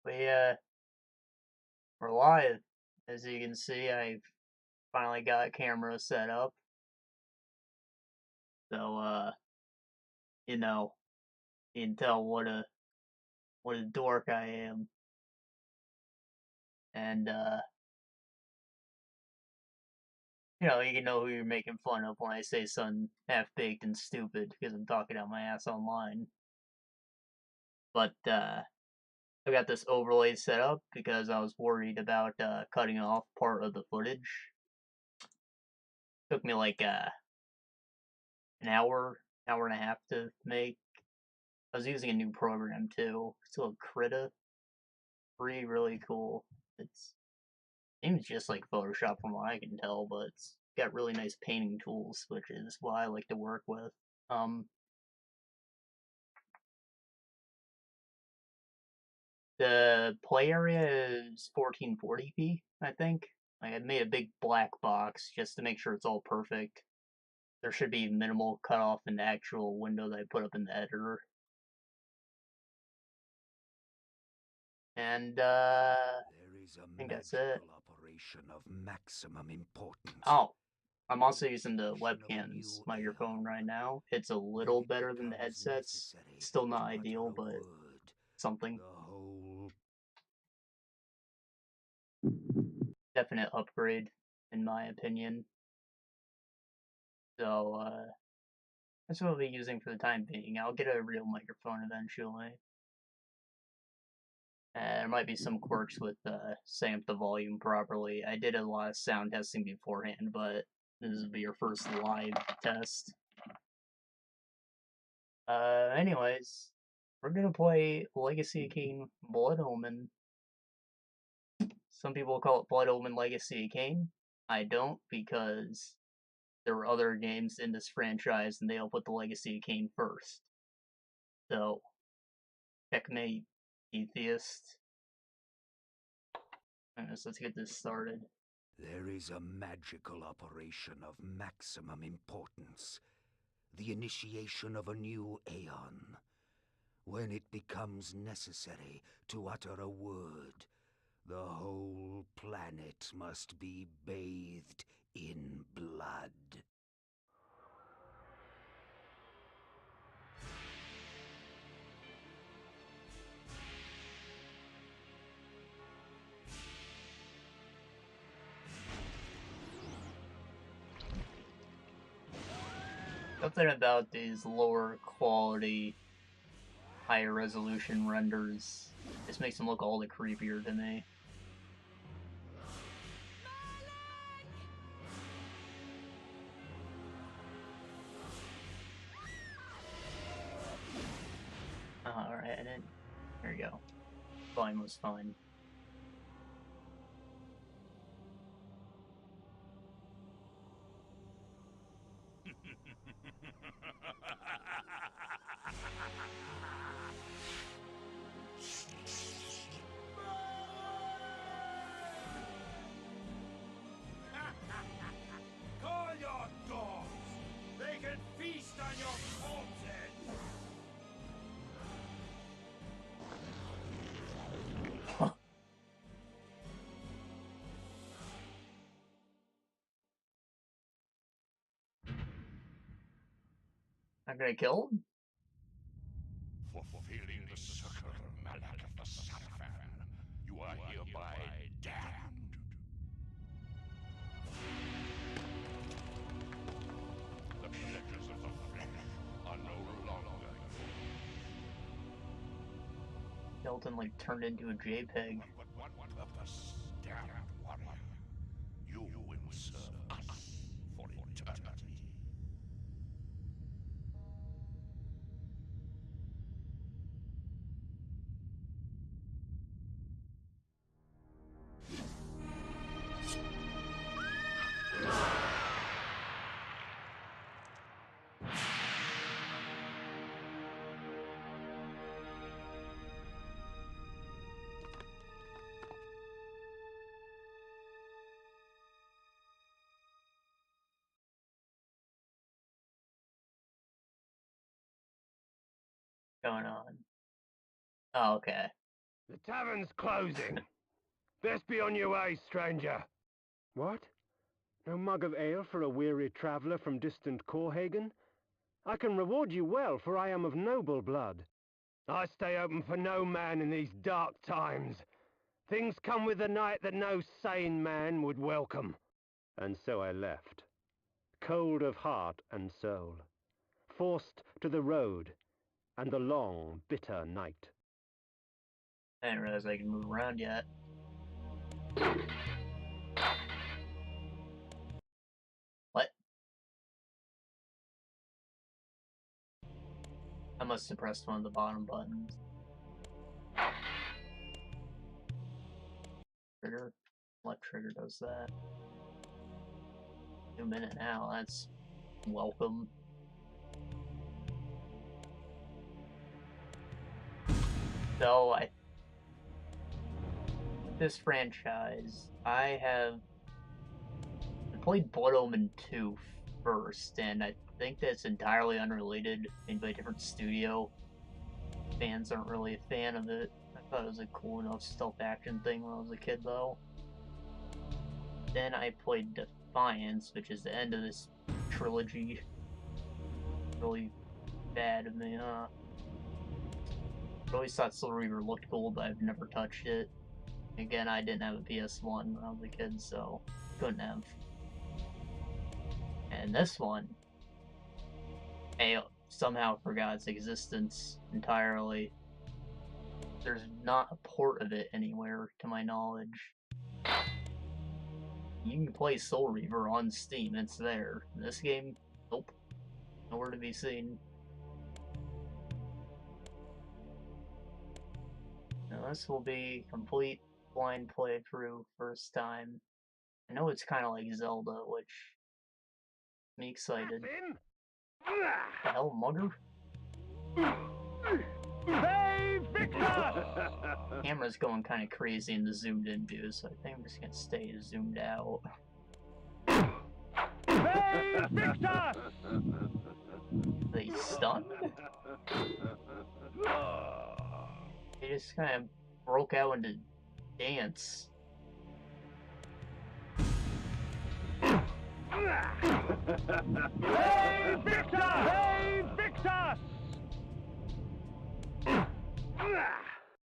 We we're live. As you can see, I finally got camera set up. So you know, you can tell what a dork I am. And you can know who you're making fun of when I say something half baked and stupid because I'm talking out my ass online. But I got this overlay set up because I was worried about cutting off part of the footage. Took me like an hour and a half to make. I was using a new program too. It's called Krita. Really cool. It's seems just like Photoshop from what I can tell, but it's got really nice painting tools, which is what I like to work with. Um, the play area is 1440p, I think. I made a big black box just to make sure it's all perfect. There should be minimal cutoff in the actual window that I put up in the editor. And I think that's it. Operation of maximum importance. Oh, I'm also using the webcam's microphone right now. It's a little better than the headsets. Still not ideal, but something. Definite upgrade, in my opinion. So, that's what I'll be using for the time being. I'll get a real microphone eventually. There might be some quirks with setting up the volume properly. I did a lot of sound testing beforehand, but this will be your first live test. Anyways, we're gonna play Legacy of Kain Blood Omen. Some people call it Blood Omen Legacy of Kain. I don't, because there were other games in this franchise and they all put the Legacy of Kain first. So, checkmate, atheist. So let's get this started. There is a magical operation of maximum importance. The initiation of a new aeon. When it becomes necessary to utter a word, the whole planet must be bathed in blood. Something about these lower quality, higher resolution renders just makes them look all the creepier to me. Alright, and then there you go. Volume was fine. Call your dogs! They can feast on your corpses! Not gonna kill him? For fulfilling the circle malak of the Sarafan, you are hereby damned. The pleasures of the flesh are no longer Skeleton like turned into a JPEG. but one purpose, damned warrior. You will serve us for eternity. Going on. Oh, okay. The tavern's closing. Best be on your way, stranger. What? No mug of ale for a weary traveller from distant Corhagen? I can reward you well, for I am of noble blood. I stay open for no man in these dark times. Things come with the night that no sane man would welcome. And so I left, cold of heart and soul, forced to the road and the long, bitter night. I didn't realize I could move around yet. What? I must have pressed one of the bottom buttons. Trigger? What trigger does that? Zoom in and out, that's welcome. So, this franchise, I played Blood Omen 2 first, and I think that's entirely unrelated, made by a different studio. Fans aren't really a fan of it. I thought it was a cool enough stealth action thing when I was a kid, though. Then I played Defiance, which is the end of this trilogy. Really bad of me, huh? I always thought Soul Reaver looked cool, but I've never touched it. Again, I didn't have a PS1 when I was a kid, so couldn't have. And this one, I somehow forgot its existence entirely. There's not a port of it anywhere, to my knowledge. You can play Soul Reaver on Steam, it's there. In this game, nope. Nowhere to be seen. Now this will be complete blind playthrough first time. I know it's kind of like Zelda, which me excited. The hell, mugger? Hey, Victor! Camera's going kind of crazy in the zoomed in view, so I think I'm just gonna stay zoomed out. Hey, Victor! They stunned? They just kind of broke out into dance. Hey, Victor! Hey, Victor!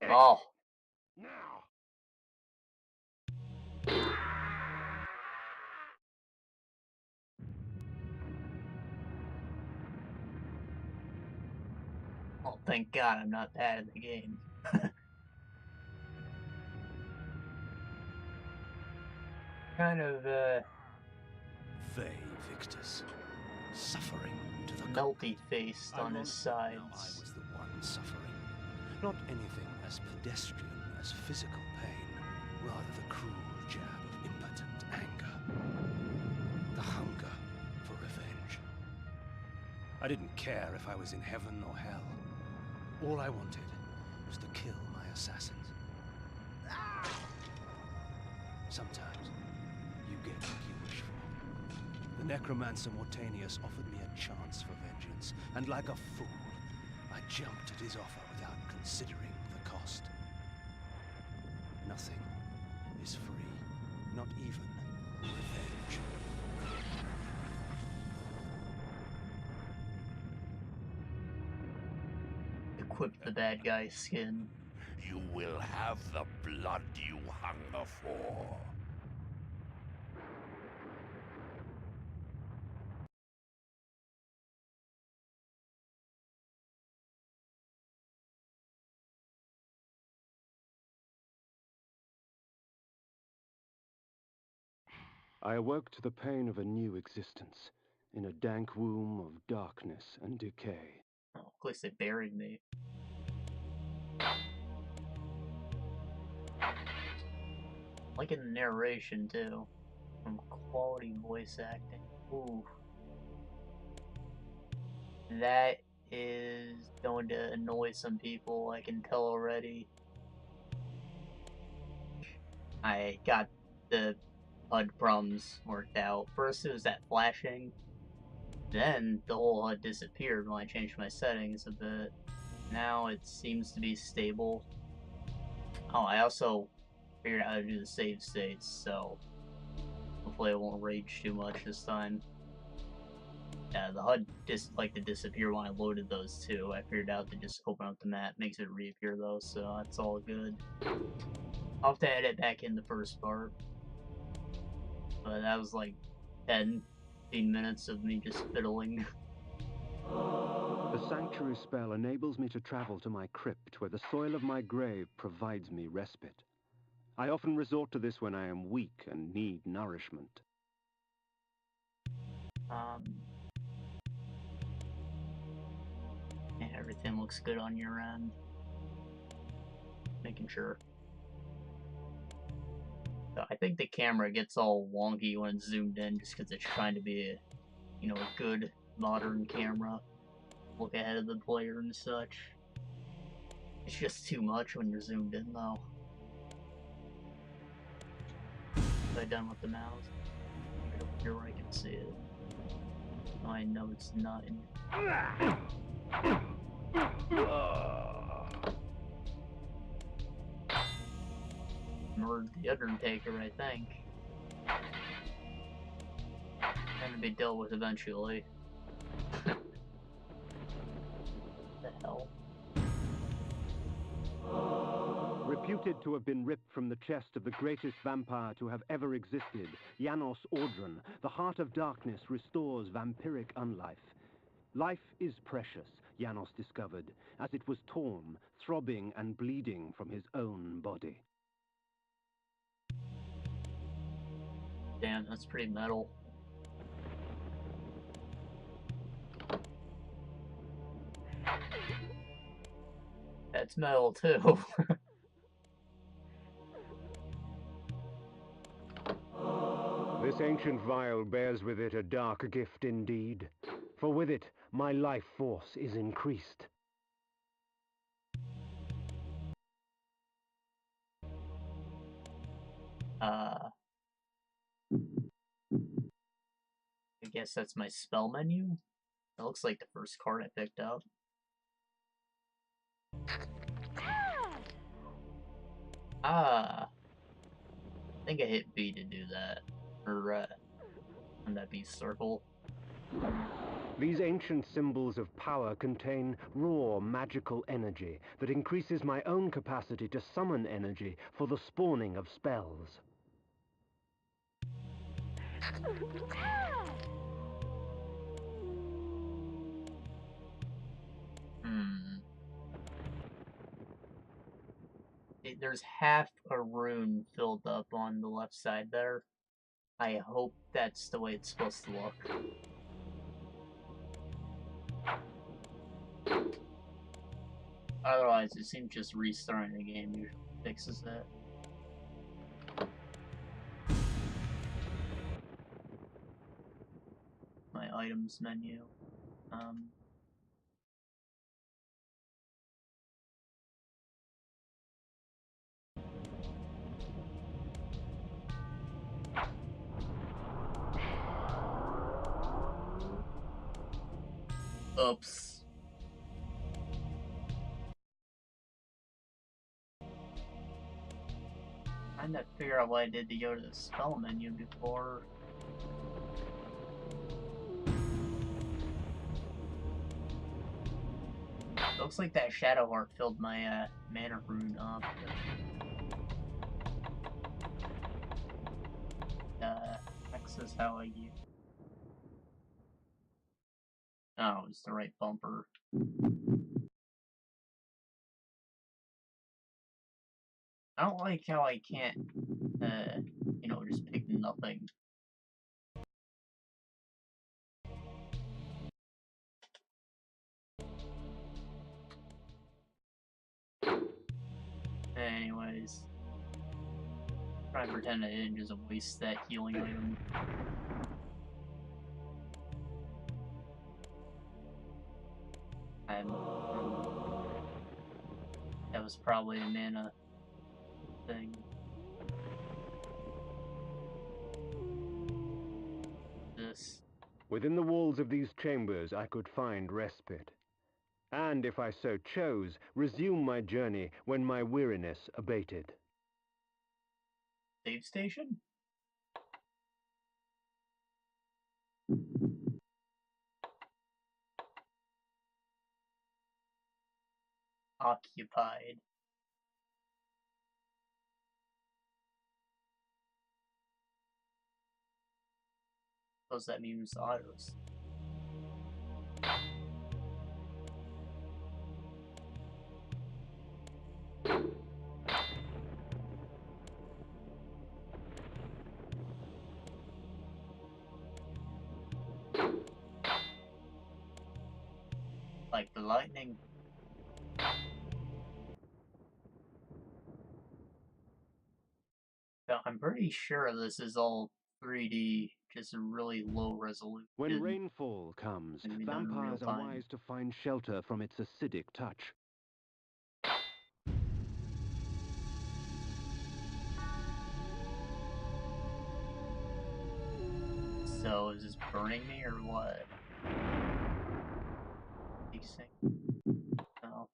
Oh. Now. Oh, thank God I'm not bad at the game. Kind of, They victors, suffering to the melty-faced on his sides. Now I was the one suffering. Not anything as pedestrian as physical pain, rather the cruel jab of impotent anger. The hunger for revenge. I didn't care if I was in heaven or hell. All I wanted was to kill my assassins. Sometimes you get what you wish for. The necromancer Mortanius offered me a chance for vengeance, and like a fool, I jumped at his offer without considering the cost. Nothing is free, not even revenge. Equip the bad guy's skin. You will have the blood you hunger for. I awoke to the pain of a new existence, in a dank womb of darkness and decay. Oh, at least they buried me. Like in the narration, too. Some quality voice acting. Ooh. That is going to annoy some people, I can tell already. I got the HUD problems worked out. First it was that flashing, then the whole HUD disappeared when I changed my settings a bit. Now it seems to be stable. Oh, I also figured out how to do the save states, so hopefully I won't rage too much this time. Yeah, the HUD just like to disappear when I loaded those too. I figured out to just open up the map makes it reappear though, so that's all good. I'll have to edit back in the first part. But that was like 10, 15 minutes of me just fiddling. The sanctuary spell enables me to travel to my crypt, where the soil of my grave provides me respite. I often resort to this when I am weak and need nourishment. Yeah, everything looks good on your end. Making sure. So I think the camera gets all wonky when it's zoomed in just because it's trying to be a, a good modern camera. Look ahead of the player and such. It's just too much when you're zoomed in though. Am I done with the mouse? Right over here where I can see it. Oh, I know it's not in. Murdered the Undertaker, I think. Gonna be dealt with eventually. The hell? Reputed to have been ripped from the chest of the greatest vampire to have ever existed, Janos Audron, the Heart of Darkness restores vampiric unlife. Life is precious, Janos discovered, as it was torn, throbbing and bleeding from his own body. Damn, that's pretty metal. That's metal too. This ancient vial bears with it a dark gift indeed, for with it my life force is increased. I guess that's my spell menu. That looks like the first card I picked up. I think I hit B to do that. Or, on that B circle. These ancient symbols of power contain raw magical energy that increases my own capacity to summon energy for the spawning of spells. There's half a rune filled up on the left side there. I hope that's the way it's supposed to look. Otherwise, it seems just restarting the game usually fixes that. My items menu. Oops. Trying to figure out what I did to go to the spell menu before. Looks like that Shadow Heart filled my mana rune up. X is how I use. Oh, it's the right bumper. I don't like how I can't, just pick nothing. Anyways. Try and pretend I didn't just waste that healing item. That was probably a mana thing. This. Within the walls of these chambers I could find respite. and if I so chose, resume my journey when my weariness abated. Save station? Occupied. Suppose that means autos. Like the lightning. So I'm pretty sure this is all 3D, just a really low resolution. When rainfall comes, Maybe done in real vampires are time. wise to find shelter from its acidic touch. So is this burning me or what? No.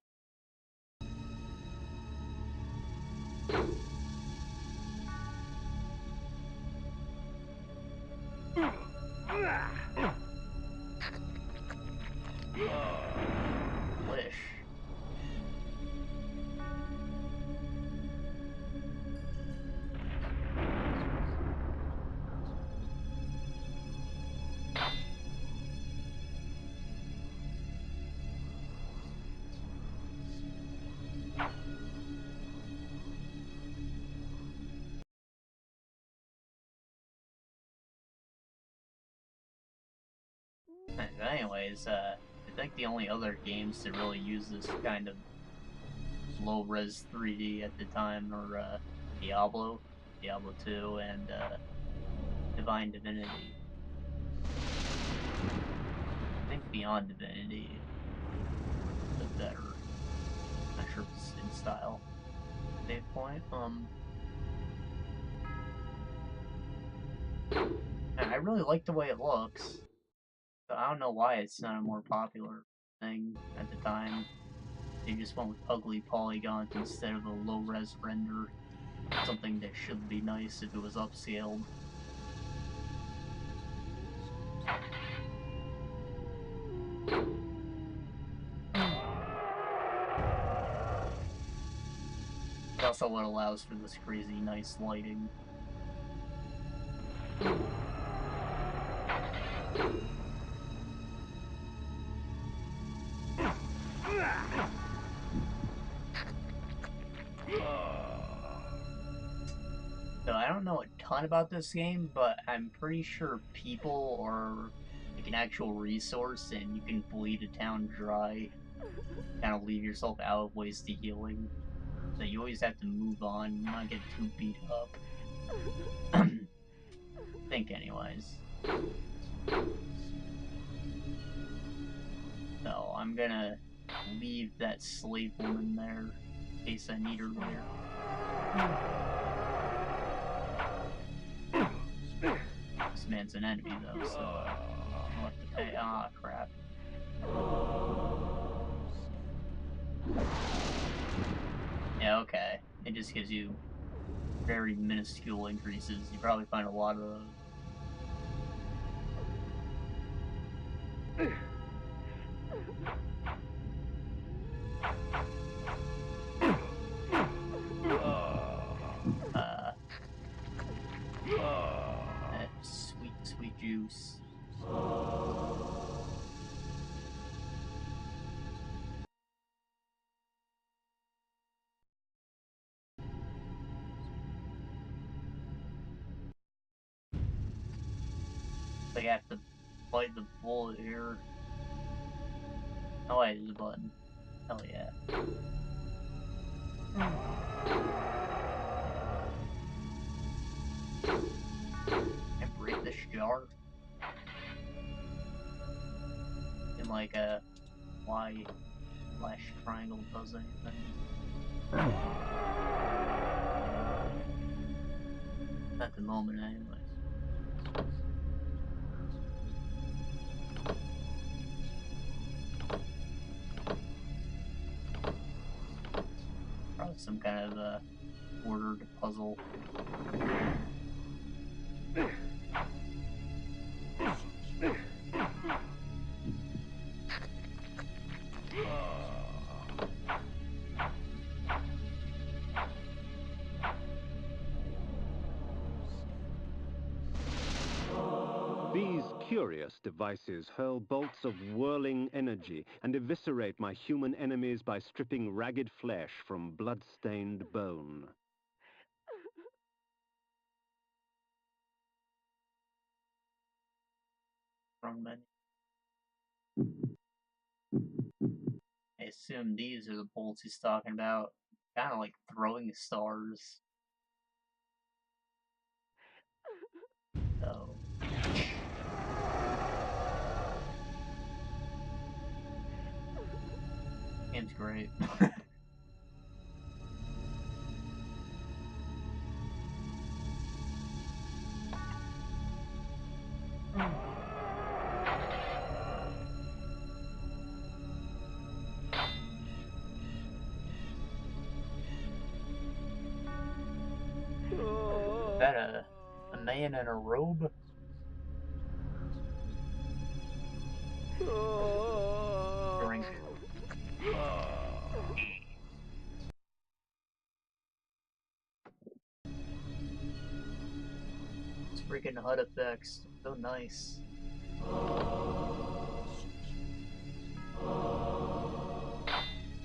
Wish. Anyways, I think the only other games to really use this kind of low-res 3D at the time are Diablo 2, and Divine Divinity. I think Beyond Divinity is better. I'm not sure if it's in style. Save point. I really like the way it looks. So I don't know why it's not a more popular thing at the time. They just went with ugly polygons instead of a low-res render. Something that should be nice if it was upscaled. It's also what allows for this crazy nice lighting. So I don't know a ton about this game, but I'm pretty sure people are like an actual resource, and you can bleed a town dry. Kind of leave yourself out of wasted healing. So you always have to move on, not get too beat up. I think, anyways. So I'm gonna leave that slave woman there in case I need her later. This man's an enemy though, so I'll have to pay. Ah, crap. Yeah, okay. It just gives you very minuscule increases. You probably find a lot of those. That sweet, sweet juice. Like I have to bite the bullet here. Oh wait, there's a button. Hell yeah. Can I break this jar? In like a Y / triangle does anything. At the moment, anyways. some kind of a ordered puzzle. These curious devices hurl bolts of whirling energy and eviscerate my human enemies by stripping ragged flesh from blood-stained bone. Wrong menu. I assume these are the bolts he's talking about. Kind of like throwing stars. So. Game's great. Is that a man in a robe? Drink. It's freaking HUD effects. So nice.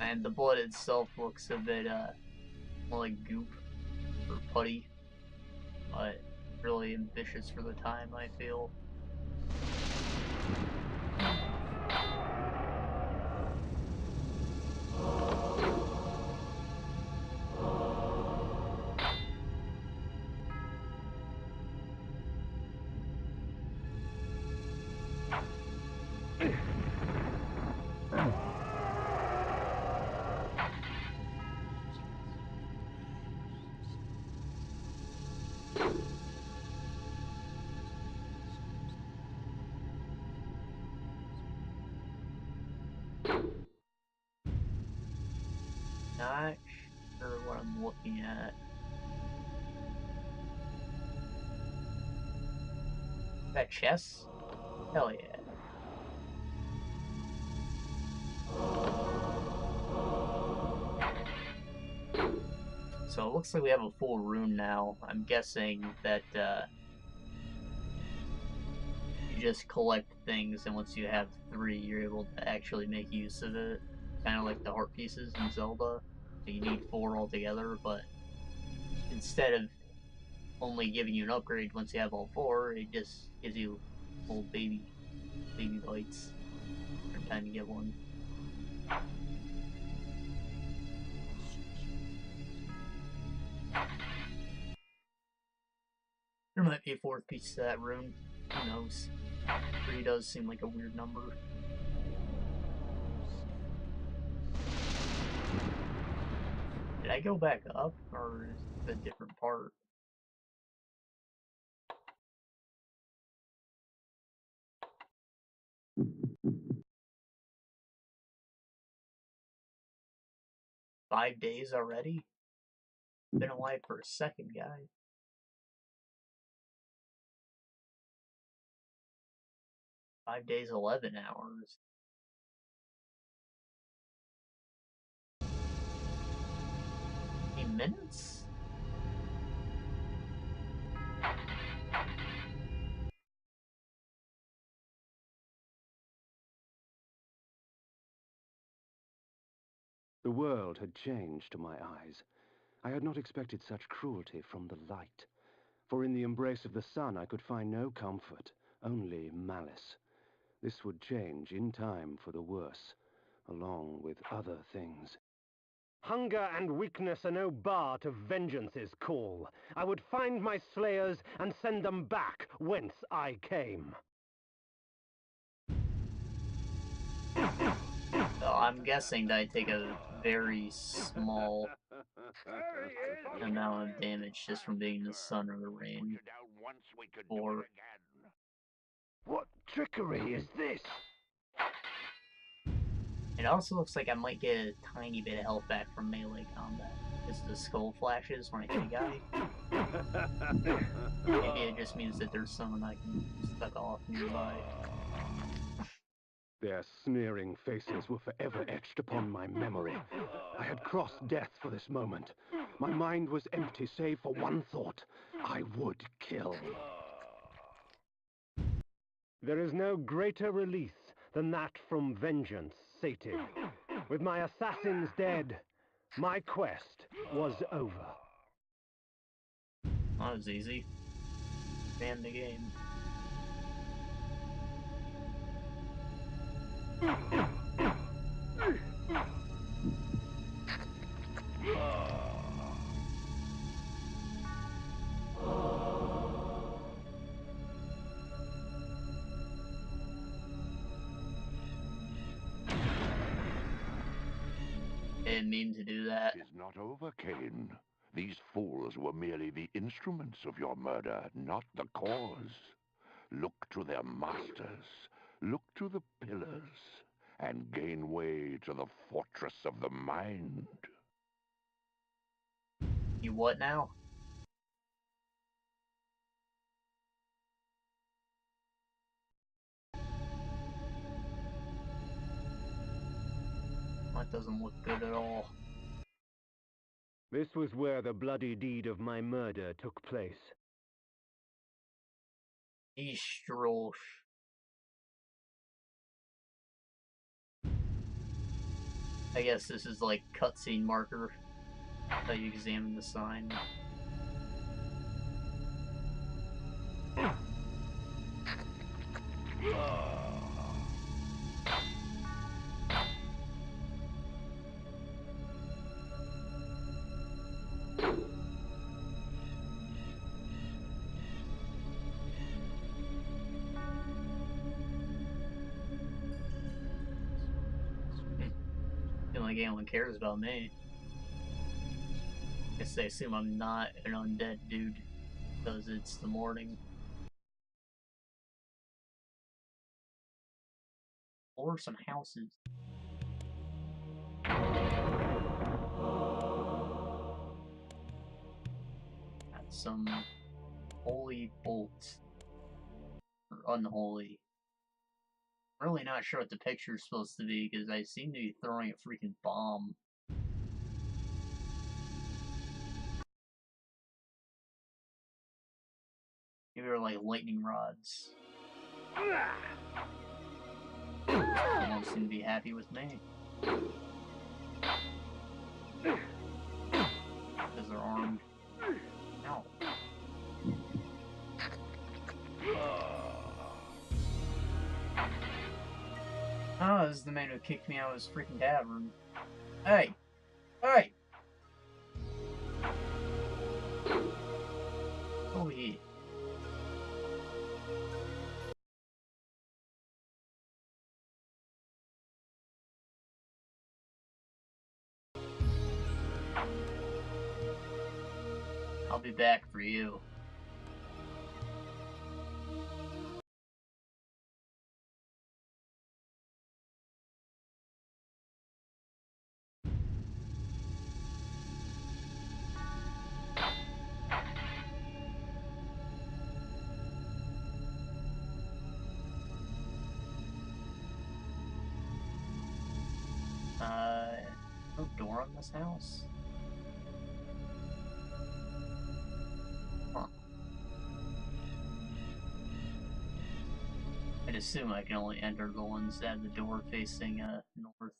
And the blood itself looks a bit more like goop or putty, but really ambitious for the time, I feel. Not sure what I'm looking at. That chess? Hell yeah. So it looks like we have a full rune now. I'm guessing that you just collect things, and once you have 3, you're able to actually make use of it. Kind of like the heart pieces in Zelda. You need 4 altogether, but instead of only giving you an upgrade once you have all 4, it just gives you full baby bites every time you get one. There might be a 4th piece to that rune. Who knows? 3 does seem like a weird number. Did I go back up, or is it a different part? Five days already? Been alive for a second, guy. Five days, 11 hours. Minutes? The world had changed to my eyes. I had not expected such cruelty from the light. For in the embrace of the sun I could find no comfort, only malice. This would change in time for the worse, along with other things. Hunger and weakness are no bar to vengeance's call. I would find my slayers and send them back whence I came. So I'm guessing that I take a very small amount of damage just from being in the sun or the rain. Or What trickery is this? it also looks like I might get a tiny bit of health back from melee combat. Is the skull flashes when I hit a guy? Maybe it just means that there's someone I can suck off nearby. Their sneering faces were forever etched upon my memory. I had crossed death for this moment. My mind was empty save for one thought. I would kill. There is no greater release than that from vengeance sated. With my assassins dead, my quest was over. That was easy. Ban the game. Didn't mean to do that. It is not over, Kain. These fools were merely the instruments of your murder, not the cause. Look to their masters, look to the pillars, and gain way to the fortress of the mind. You what now? That doesn't look good at all. This was where the bloody deed of my murder took place. Eastrosh. I guess this is like cutscene marker. How you examine the sign. Feel like anyone cares about me. Guess they assume I'm not an undead dude because it's the morning. Or some houses. Got some holy bolts. Or unholy. I'm really not sure what the picture's supposed to be because I seem to be throwing a freaking bomb. Maybe they're like lightning rods. They don't seem to be happy with me. Because they're armed. Ow. Oh, this is the man who kicked me out of his freaking tavern. Hey! Hey! Over here. I'll be back for you. No door on this house? Huh. I'd assume I can only enter the ones that have the door facing north.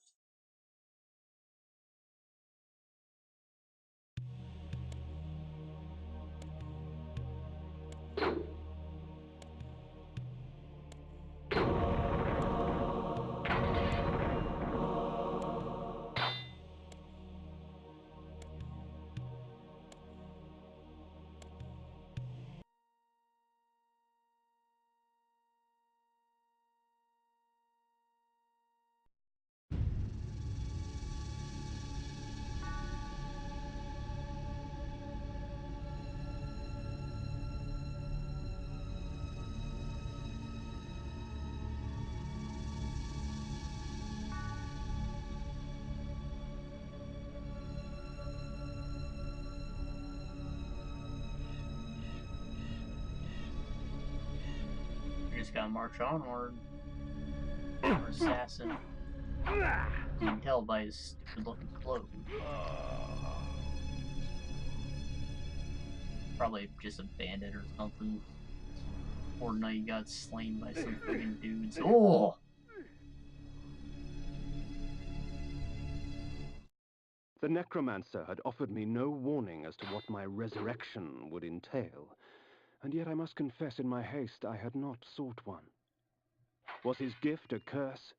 just gotta march onward. Or assassin. You can tell by his stupid looking cloak. Probably just a bandit or something. Poor knight got slain by some freaking dudes. Oh! The necromancer had offered me no warning as to what my resurrection would entail, and yet I must confess in my haste I had not sought one. Was his gift a curse?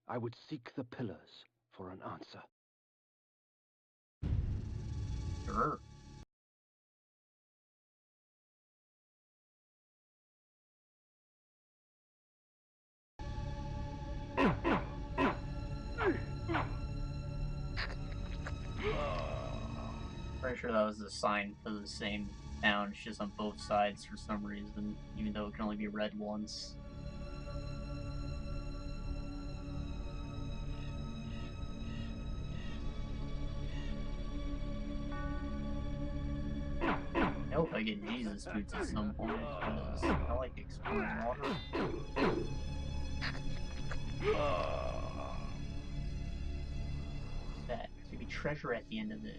I would seek the pillars for an answer. Sure. Pretty sure that was a sign for the same town, it's just on both sides for some reason, even though it can only be read once. I hope I get Jesus boots at some point, because I like exploring water. What's that? There's gonna be treasure at the end of the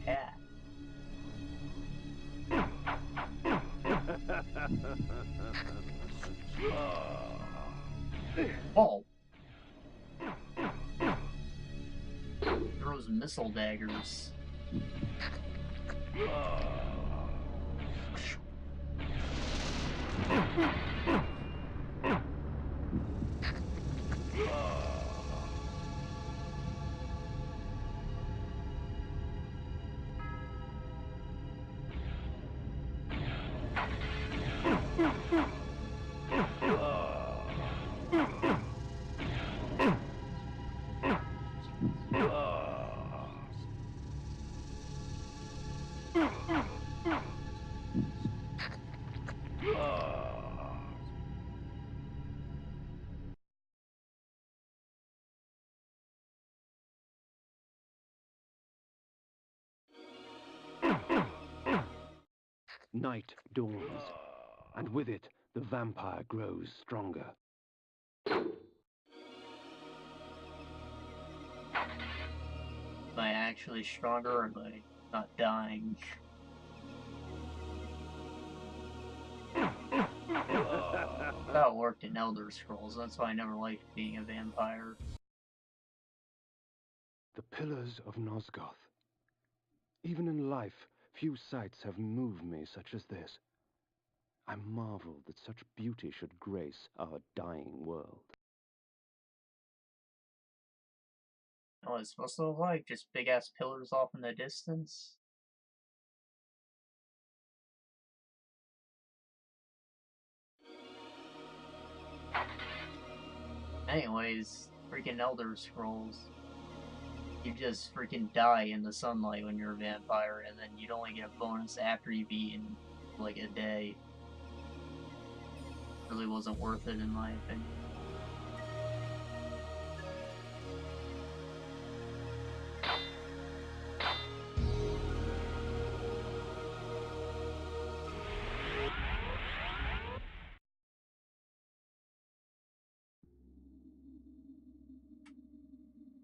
path. Oh! Throws missile daggers. Night dawns, and with it, the vampire grows stronger. Am I actually stronger, or am I not dying? That worked in Elder Scrolls, that's why I never liked being a vampire. The pillars of Nosgoth. Even in life, few sights have moved me such as this. I marvel that such beauty should grace our dying world. Oh, it's supposed to look like just big ass pillars off in the distance. Anyways, freaking Elder Scrolls. You just freaking die in the sunlight when you're a vampire, and then you'd only get a bonus after you've eaten, like, a day. Really wasn't worth it, in my opinion.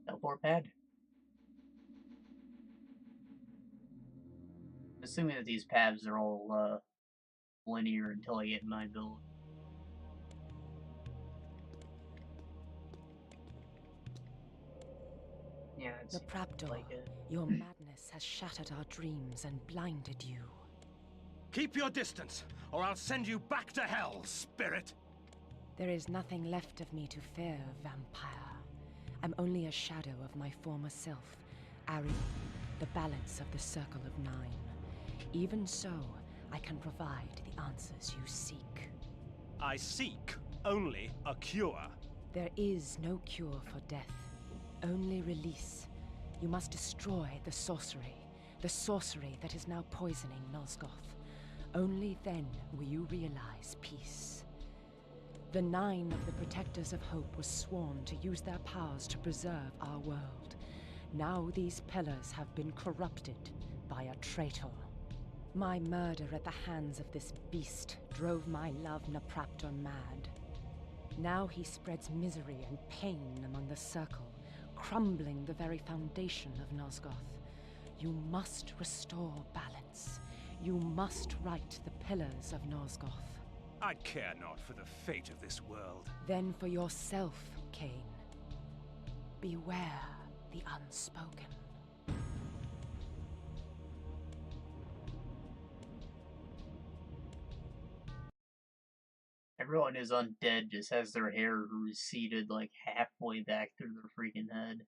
Teleport pad. Assuming that these paths are all linear until I get in my build. Yeah, The Praptor, like it. your madness has shattered our dreams and blinded you. Keep your distance, or I'll send you back to hell, spirit! There is nothing left of me to fear, vampire. I'm only a shadow of my former self, Ariel, the balance of the Circle of Nine. Even so, I can provide the answers you seek. I seek only a cure. There is no cure for death, only release. You must destroy the sorcery that is now poisoning Nosgoth. Only then will you realize peace. The Nine of the Protectors of Hope were sworn to use their powers to preserve our world. Now these pillars have been corrupted by a traitor. My murder at the hands of this beast drove my love Napraptor mad. Now he spreads misery and pain among the Circle, crumbling the very foundation of Nosgoth. You must restore balance. You must right the pillars of Nosgoth. I care not for the fate of this world. Then for yourself, Kain. Beware the unspoken. Everyone who's undead just has their hair receded like halfway back through their freaking head.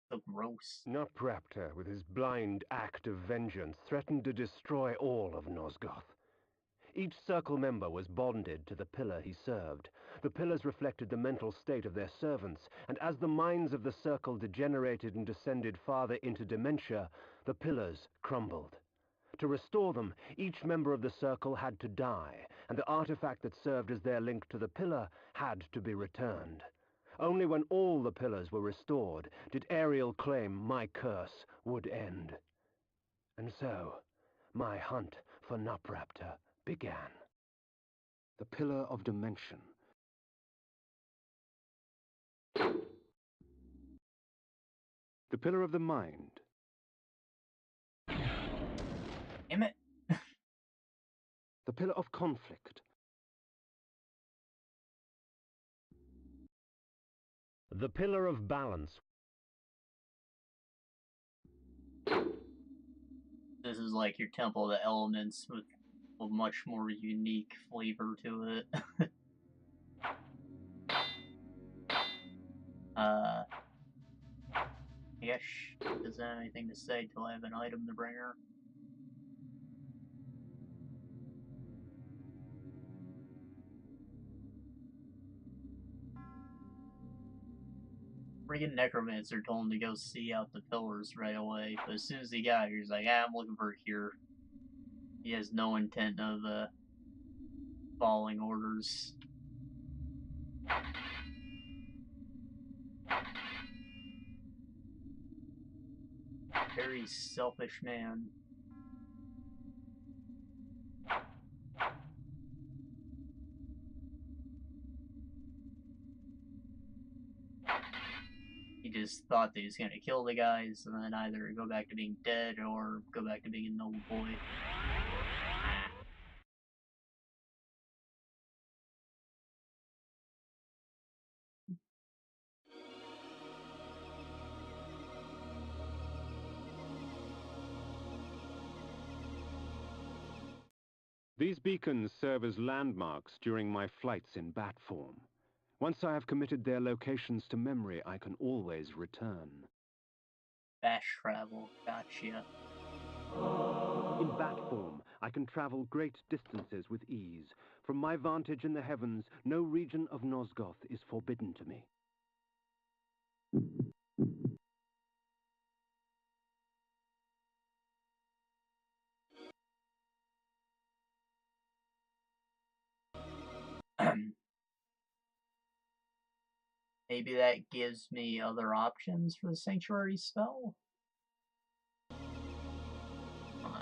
So gross. Napraptor, with his blind act of vengeance, threatened to destroy all of Nosgoth. Each Circle member was bonded to the pillar he served. The pillars reflected the mental state of their servants, and as the minds of the Circle degenerated and descended farther into dementia, the pillars crumbled. To restore them, each member of the Circle had to die, and the artifact that served as their link to the pillar had to be returned. Only when all the pillars were restored did Ariel claim my curse would end. And so, my hunt for Napraptor began. The Pillar of Dimension. The Pillar of the Mind. Damn it. The Pillar of Conflict. The Pillar of Balance. This is like your Temple of the Elements with a much more unique flavor to it. Yes, doesn't have anything to say till I have an item to bring her. Friggin' Necromancer told him to go see out the pillars right away, but as soon as he got here, he's like, I'm looking for it here. He has no intent of, following orders. Very selfish man. He just thought that he was gonna kill the guys and then either go back to being dead or go back to being a noble boy. These beacons serve as landmarks during my flights in bat form. Once I have committed their locations to memory, I can always return. Fast travel, gotcha. In bat form, I can travel great distances with ease. From my vantage in the heavens, no region of Nosgoth is forbidden to me. Maybe that gives me other options for the Sanctuary spell?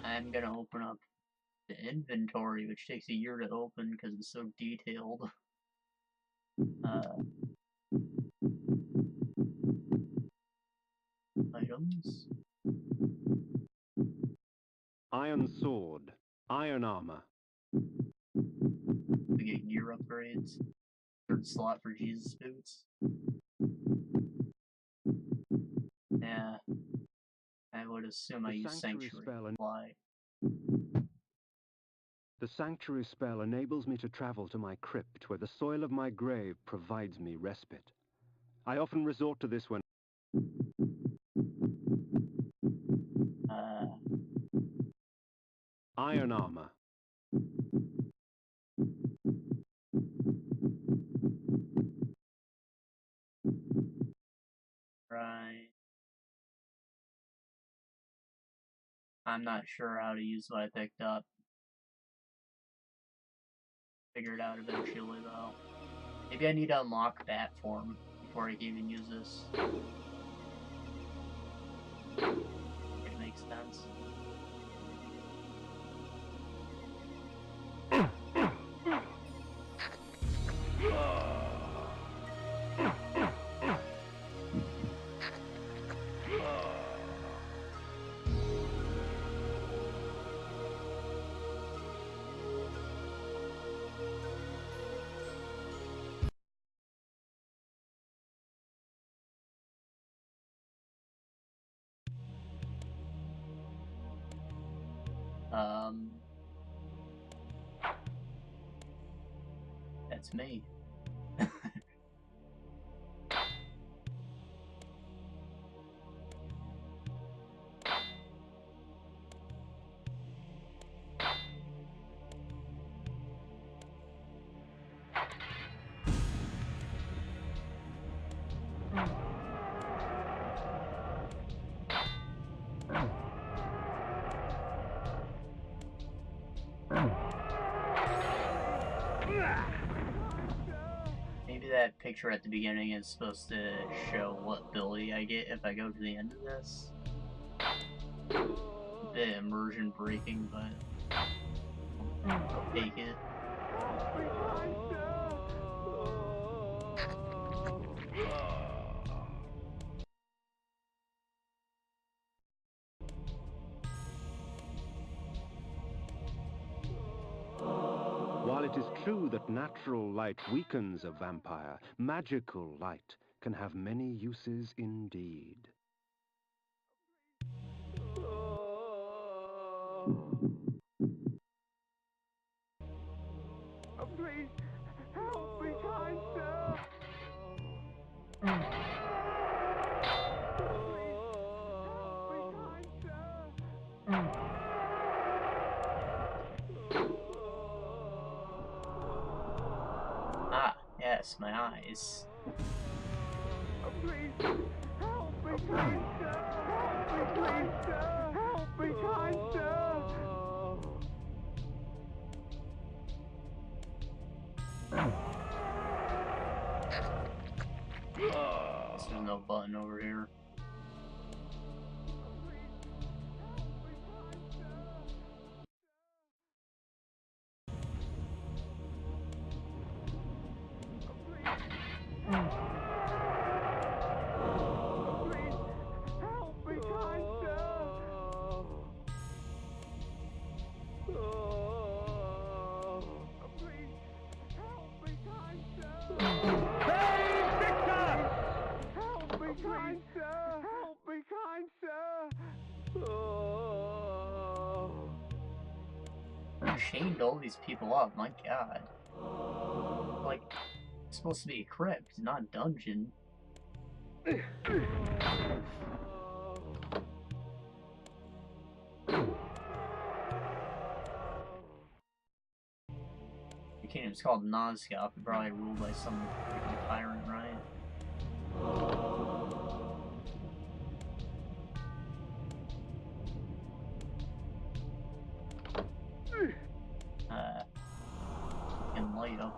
I'm gonna open up the inventory, which takes a year to open because it's so detailed. Items. Iron sword, iron armor. We get gear upgrades. Third slot for Jesus boots. Yeah. I would assume I use Sanctuary supply. The Sanctuary spell enables me to travel to my crypt, where the soil of my grave provides me respite. I often resort to this when... Iron armor. Right. I'm not sure how to use what I picked up. Figure it out eventually, though. Maybe I need to unlock bat form before I can even use this. It makes sense. That's me. Maybe that picture at the beginning is supposed to show what ability I get if I go to the end of this. A bit immersion breaking, but I'll take it. While it is true that natural light weakens a vampire, magical light can have many uses indeed. Please, help me, kind sir! Ah, yes, my eyes. Please, help me, kind sir! Help me, please, sir! Help me, kind sir! There's no button over here. You chained all these people up, my god. Like, it's supposed to be a crypt, not a dungeon. The kingdom's called Nosgoth, probably ruled by some freaking tyrant, right? And light up.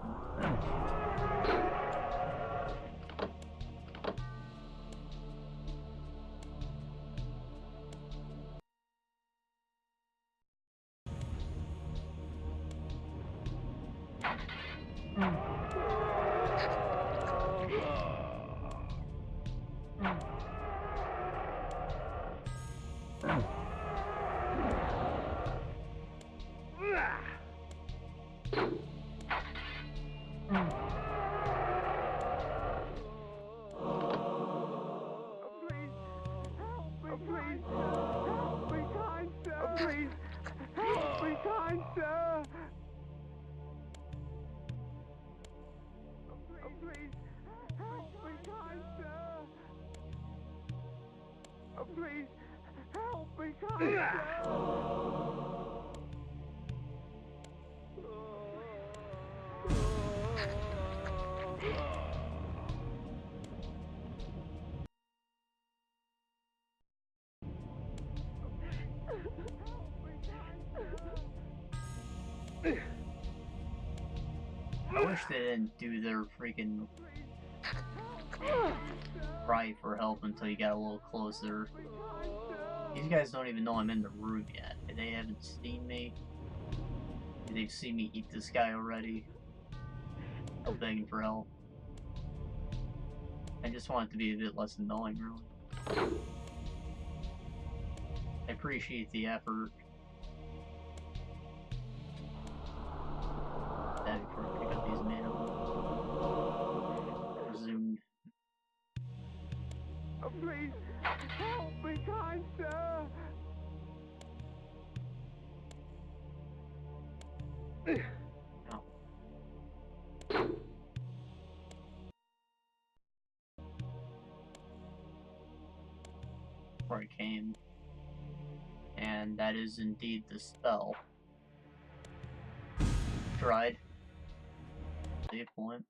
Please, help me, kind sir! I wish they didn't do their freaking cry for help until you got a little closer. These guys don't even know I'm in the room yet. They haven't seen me. They've seen me eat this guy already. I'm begging for help. I just want it to be a bit less annoying, really. I appreciate the effort. That before I pick up these mana. Presumed. Please, help me, kind sir! No. Where it came. And that is indeed the spell. Tried. Save point.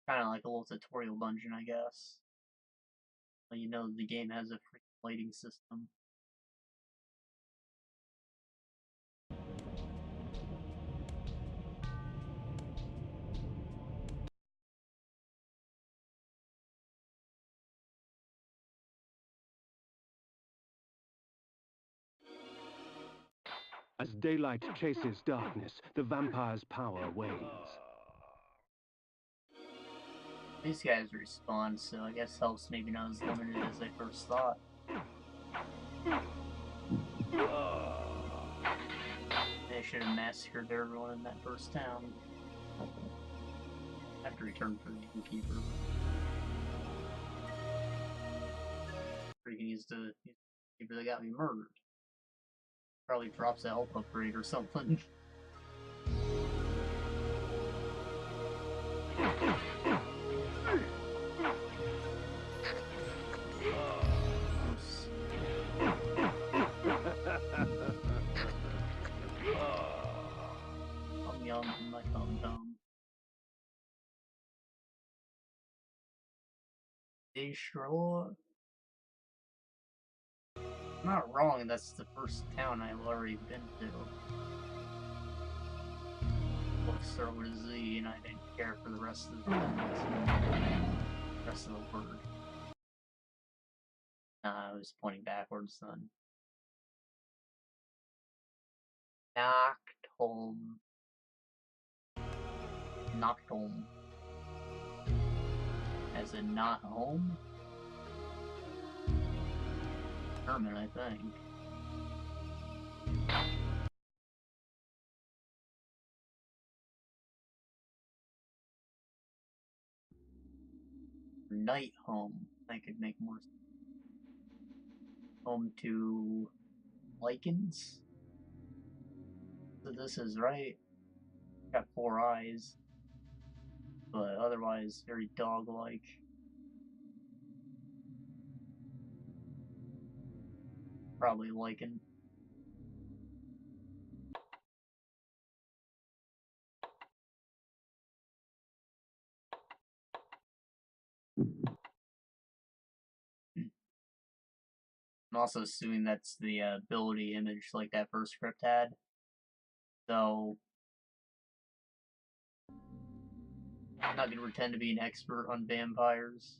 Kind of like a little tutorial dungeon, I guess. Well, you know the game has a free lighting system. As daylight chases darkness, the vampire's power wanes. These guys respawn, so I guess health's maybe not as limited as I first thought. They should have massacred everyone in that first town. I have to return for the innkeeper. Freaking he's the keeper that got me murdered. Probably drops a health upgrade or something. I'm young and my tum-tum. Destroy. I'm not wrong, that's the first town I've already been to. We'll start with a Z, and I didn't care for the rest of the word. I was pointing backwards then. Knocked home. As in not home? German, I think. Night home. I could make more sense. Home to lichens? So this is right. Got 4 eyes. But otherwise very dog-like. Probably lichen. I'm also assuming that's the ability image like that first script had. So, I'm not going to pretend to be an expert on vampires,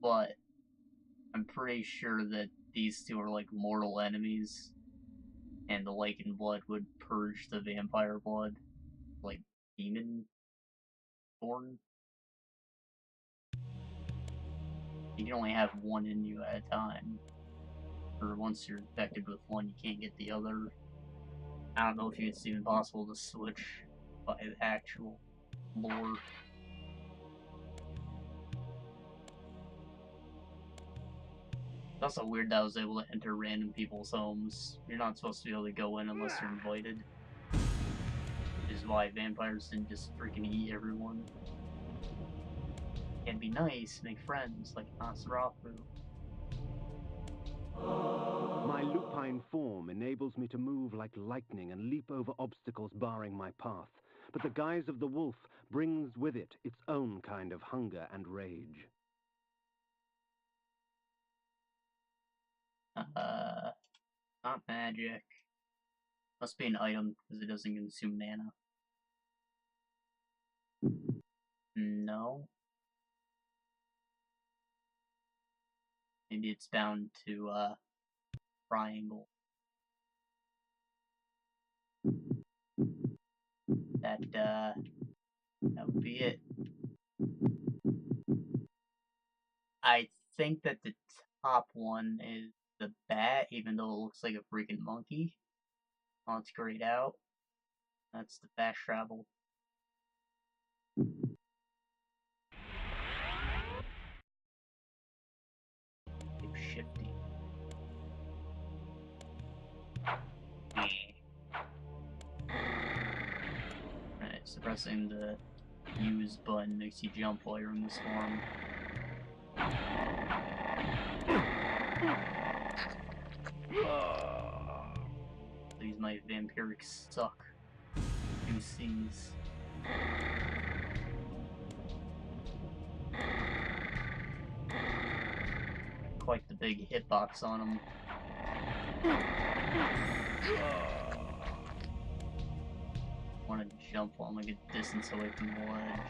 but I'm pretty sure that these two are like mortal enemies, and the lichen blood would purge the vampire blood, like demon born. You can only have one in you at a time, or once you're infected with one, you can't get the other. I don't know if it's even possible to switch by the actual lore. It's also weird that I was able to enter random people's homes. You're not supposed to be able to go in unless you're invited. Which is why vampires didn't just freaking eat everyone. And be nice, make friends, like Nosferatu. My lupine form enables me to move like lightning and leap over obstacles barring my path. But the guise of the wolf brings with it its own kind of hunger and rage. Not magic. Must be an item, because it doesn't consume mana. No. Maybe it's bound to, triangle. That would be it. I think that the top one is the bat, even though it looks like a freaking monkey. Oh, it's grayed out. That's the fast travel. Pressing the use button makes you jump while you're in the storm. These my vampirics suck. Two C's. Quite the big hitbox on them. Want to jump while I'm a good distance away from the ledge.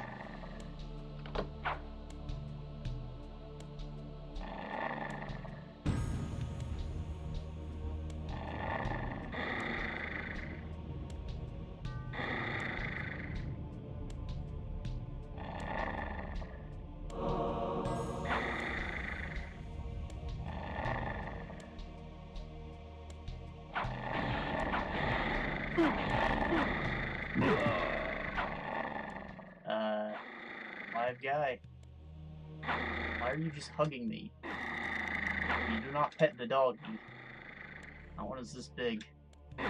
Live guy. Why are you just hugging me? You do not pet the doggy. How one is this big? Can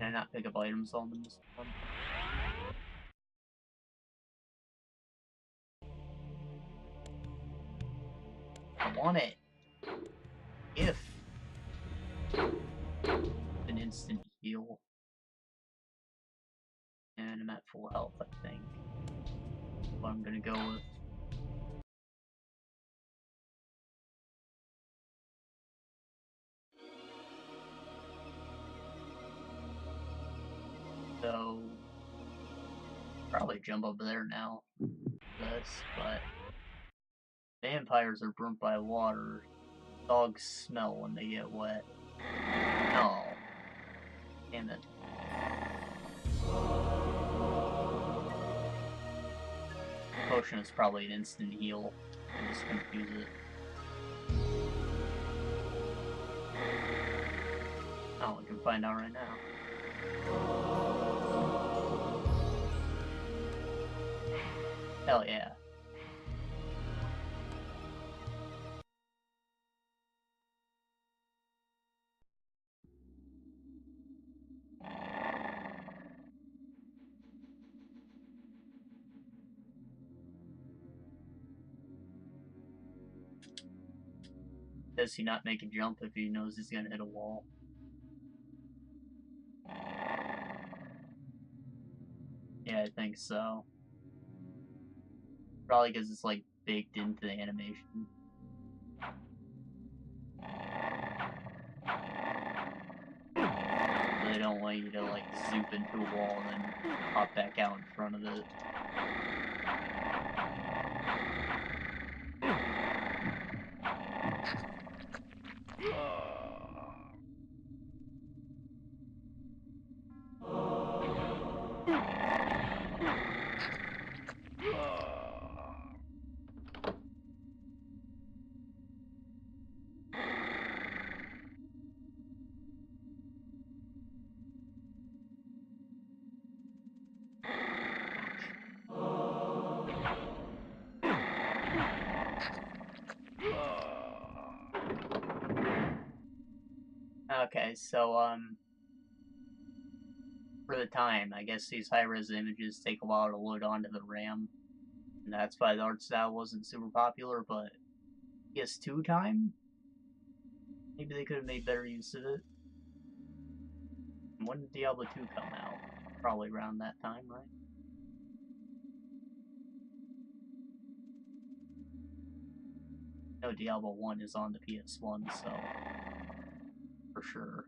I not pick up items on them this one? I want it. If an instant heal. And I'm at full health, I think. What I'm gonna go with. So probably jump up there now. But vampires are burnt by water. Dogs smell when they get wet. Oh. Damn it. Potion is probably an instant heal. I just confuse it. Oh, we can find out right now. Hell yeah. Does he not make a jump if he knows he's gonna hit a wall? Yeah, I think so. Probably because it's like baked into the animation. They don't want you to like zoop into a wall and then hop back out in front of it. Okay, so, for the time, I guess these high-res images take a while to load onto the RAM, and that's why the art style wasn't super popular, but PS2 time? Maybe they could have made better use of it. When did Diablo 2 come out? Probably around that time, right? No, Diablo 1 is on the PS1, so for sure.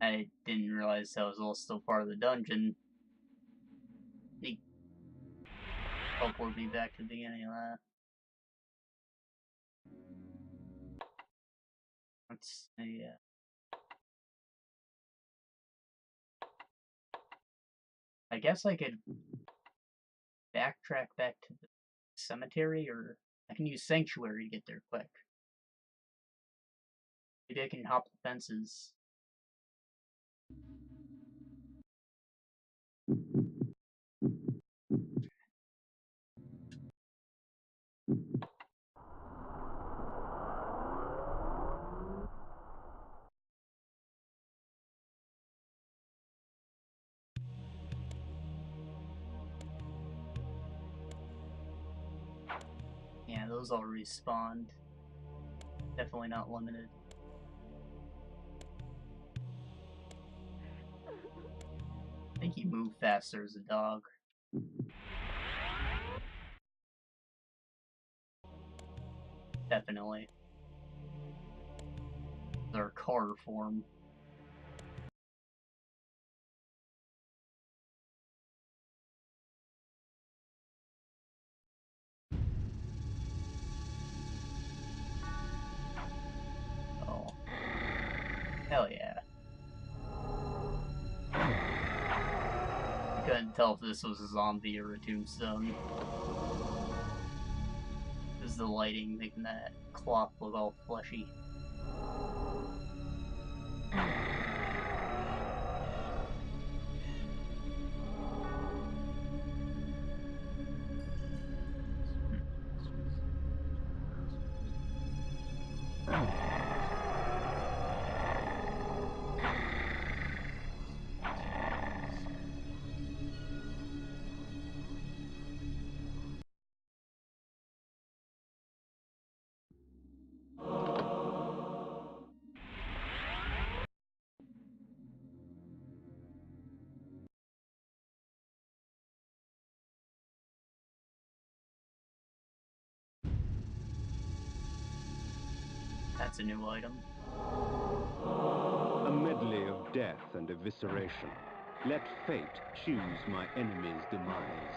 I didn't realize that was all still part of the dungeon. He teleported me back to the beginning of that. Let's see, I guess I could backtrack back to the cemetery, or I can use Sanctuary to get there quick. Maybe I can hop the fences. Yeah, those all respawned. Definitely not limited. I think he moved faster as a dog. Definitely. Their car form. Oh. Hell yeah. I couldn't tell if this was a zombie or a tombstone. This is the lighting making that cloth look all fleshy. That's a new item. A medley of death and evisceration. Let fate choose my enemy's demise.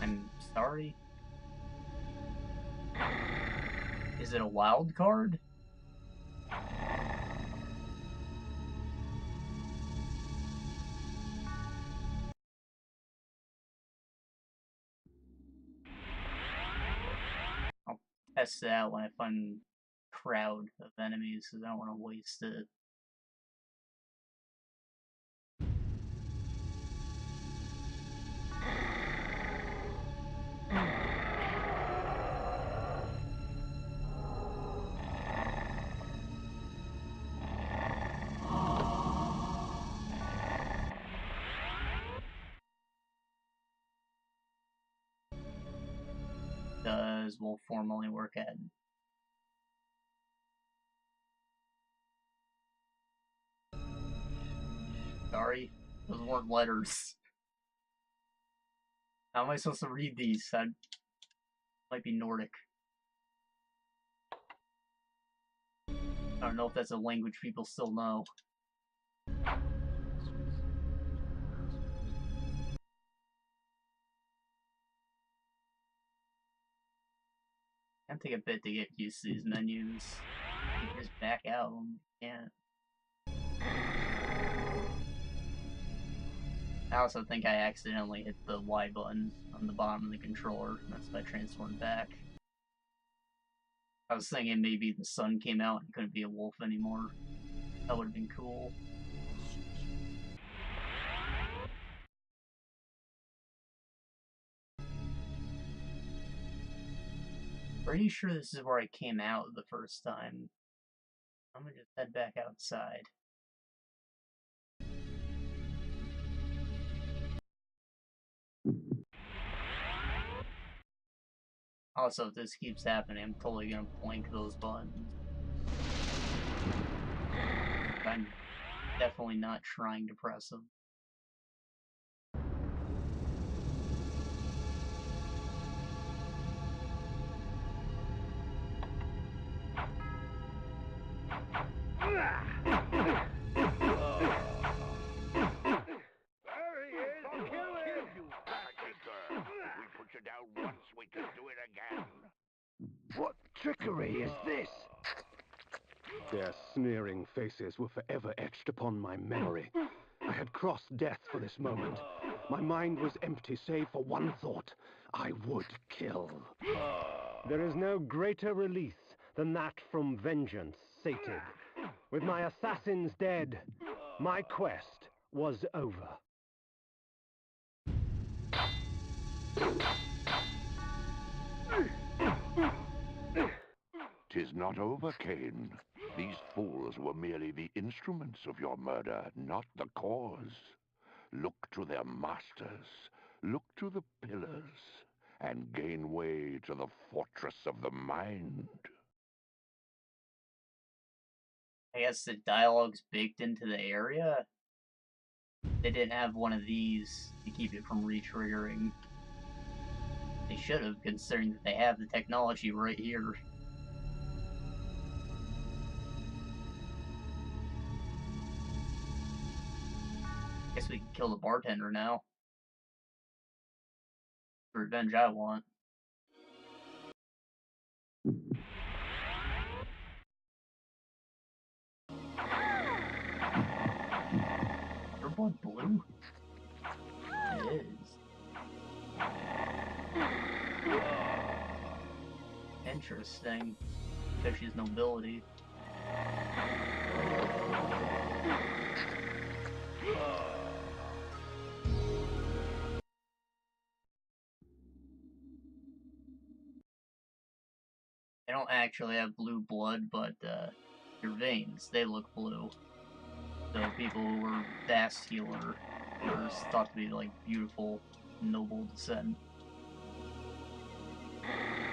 I'm sorry. Is it a wild card? I'll test it out when I find a crowd of enemies because I don't want to waste it. Does wolf form only work at? Sorry, those weren't letters. How am I supposed to read these? That might be Nordic. I don't know if that's a language people still know. Can take a bit to get used to these menus. You can just back out. Can't. I also think I accidentally hit the Y button on the bottom of the controller. That's why I transformed back. I was thinking maybe the sun came out and couldn't be a wolf anymore. That would have been cool. Pretty sure this is where I came out the first time. I'm gonna just head back outside. Also, if this keeps happening, I'm totally gonna blink those buttons. I'm definitely not trying to press them. We can do it again. What trickery is this? Their sneering faces were forever etched upon my memory. I had crossed death for this moment. My mind was empty save for one thought. I would kill. There is no greater release than that from vengeance sated. With my assassins dead, my quest was over. 'Tis not over, Kain. These fools were merely the instruments of your murder, not the cause. Look to their masters, look to the pillars, and gain way to the fortress of the mind. I guess the dialogue's baked into the area? They didn't have one of these to keep it from re-triggering. They should have, considering that they have the technology right here. Guess we can kill the bartender now. The revenge I want. Your blood blue? It is. Interesting. Because she's nobility. They don't actually have blue blood, but your veins, they look blue. So people who were vascular were thought to be like beautiful, noble descent.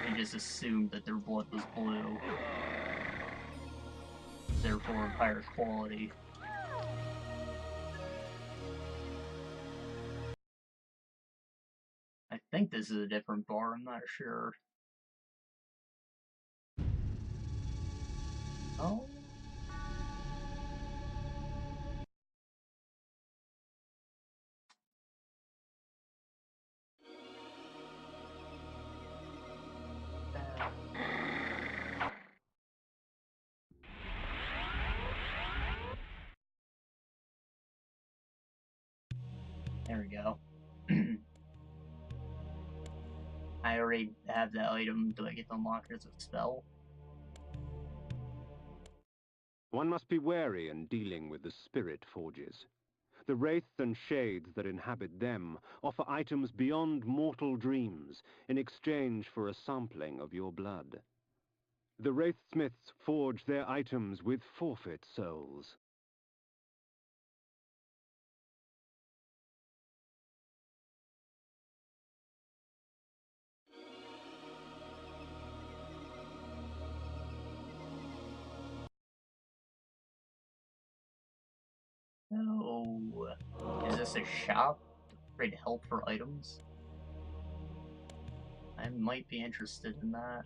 They just assumed that their blood was blue. Therefore of higher quality. I think this is a different bar, I'm not sure. Oh? There we go. I already have that item. Do I get to unlock it as a spell? One must be wary in dealing with the spirit forges. The wraiths and shades that inhabit them offer items beyond mortal dreams in exchange for a sampling of your blood. The wraithsmiths forge their items with forfeit souls. Oh, is this a shop? Trade help for items? I might be interested in that.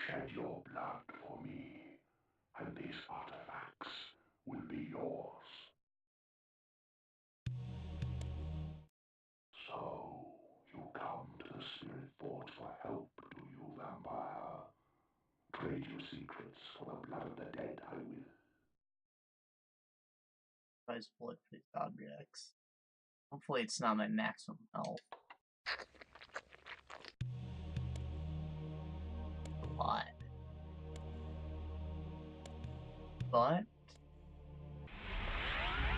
Shed your blood for me, and these artifacts will be yours. So, you come to the Spirit Forge for help, do you, vampire? Trade your secrets for the blood of the dead, I will. Price blood for these objects. Hopefully it's not my maximum health. A lot. But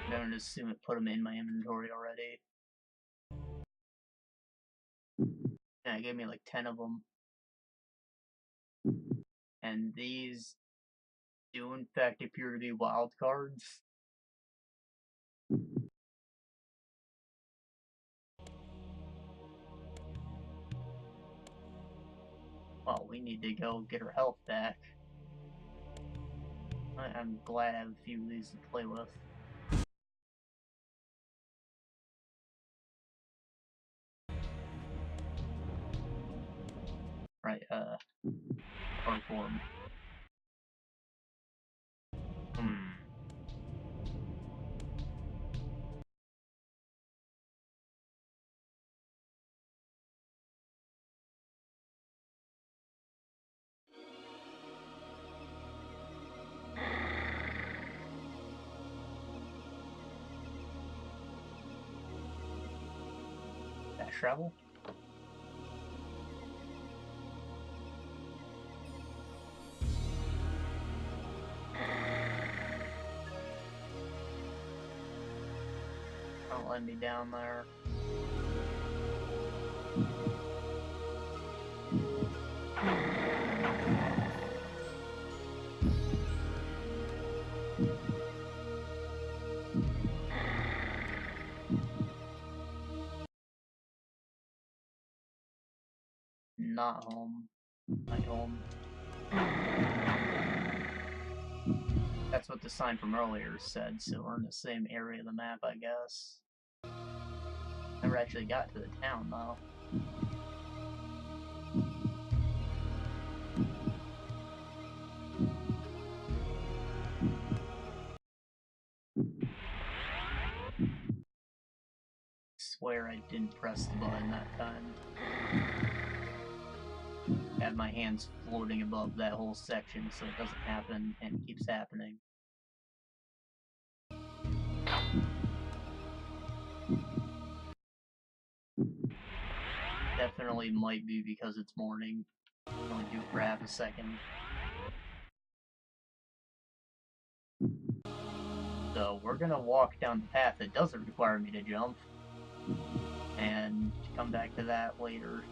I'm going to assume it put them in my inventory already. Yeah, it gave me like 10 of them. And these do in fact appear to be wild cards. Well, we need to go get our health back. I'm glad I have a few of these to play with. Right, art form. Fast travel? Don't let me down there. Not home. My home. That's what the sign from earlier said, so we're in the same area of the map, I guess. Never actually got to the town, though. Swear I didn't press the button that time. Have my hands floating above that whole section so it doesn't happen and it keeps happening. Definitely might be because it's morning. Only do it for half a second. So we're gonna walk down the path that doesn't require me to jump. And come back to that later.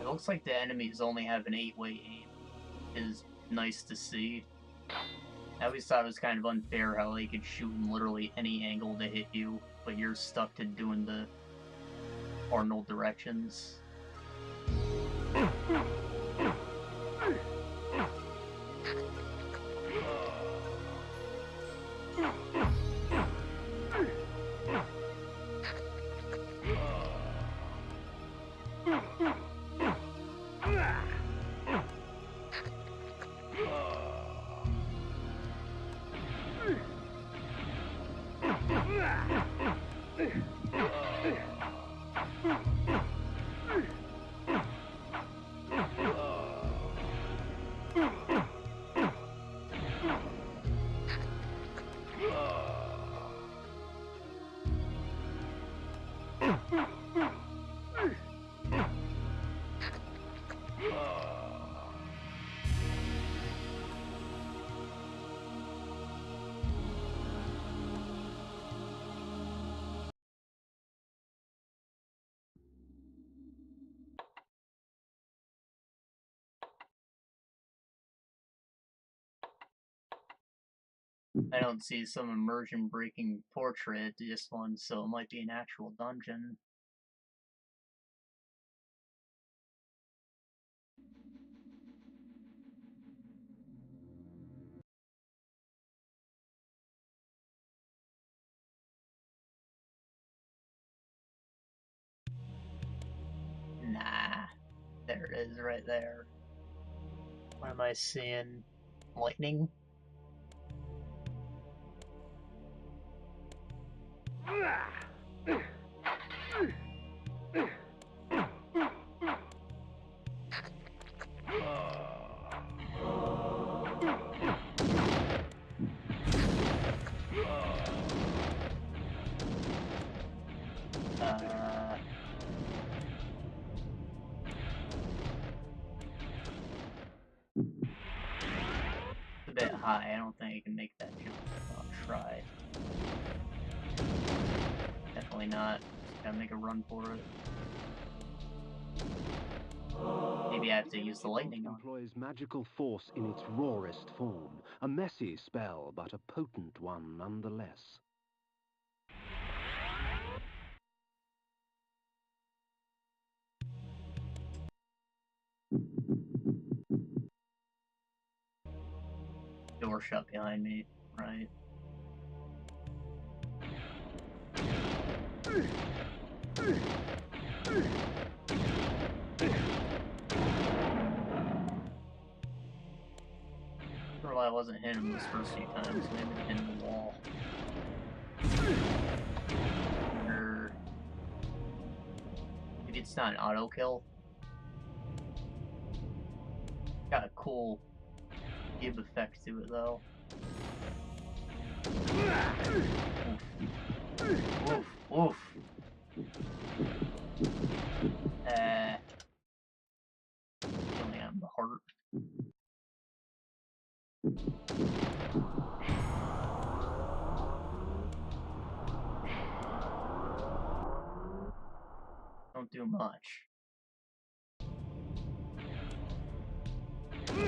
Looks like the enemies only have an 8-way aim. Is nice to see. I always thought it was kind of unfair how they could shoot in literally any angle to hit you, but you're stuck to doing the cardinal directions. I don't see some immersion breaking portrait at this one, so it might be an actual dungeon. Nah. There it is, right there. What am I seeing? Lightning? A bit high. I don't think I can make that jump. I'll try. Definitely not. Just gotta make a run for it. Maybe I have to use the lightning on. Employs magical force in its rawest form. A messy spell, but a potent one nonetheless. Door shut behind me, right? Well, I wasn't hitting him those first few times, maybe I hit the wall. It's not an auto kill. Got a cool give effect to it though. Oof. Oof. Killing out the heart. Don't do much. Oh,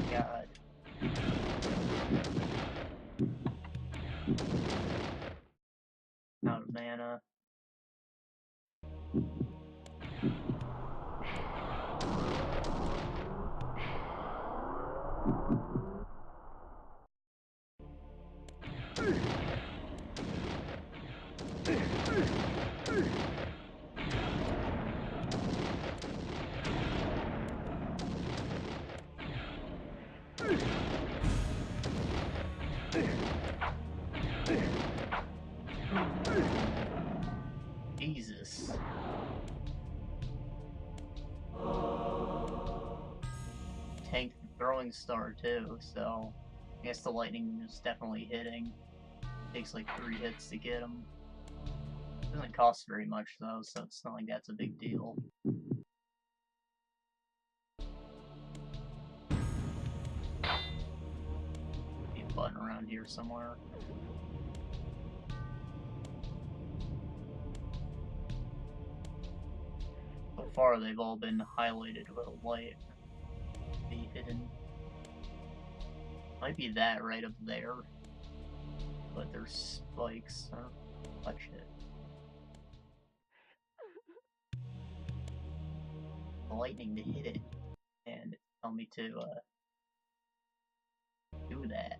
God. Out of mana. Jesus. Tanked the throwing star too, so I guess the lightning is definitely hitting. Takes like 3 hits to get him. Doesn't cost very much though, so it's not like that's a big deal. Be a button around here somewhere. So far, they've all been highlighted with a light. Be hidden. Might be that right up there. But there's spikes. I don't touch it. The lightning to hit it. And tell me to, do that.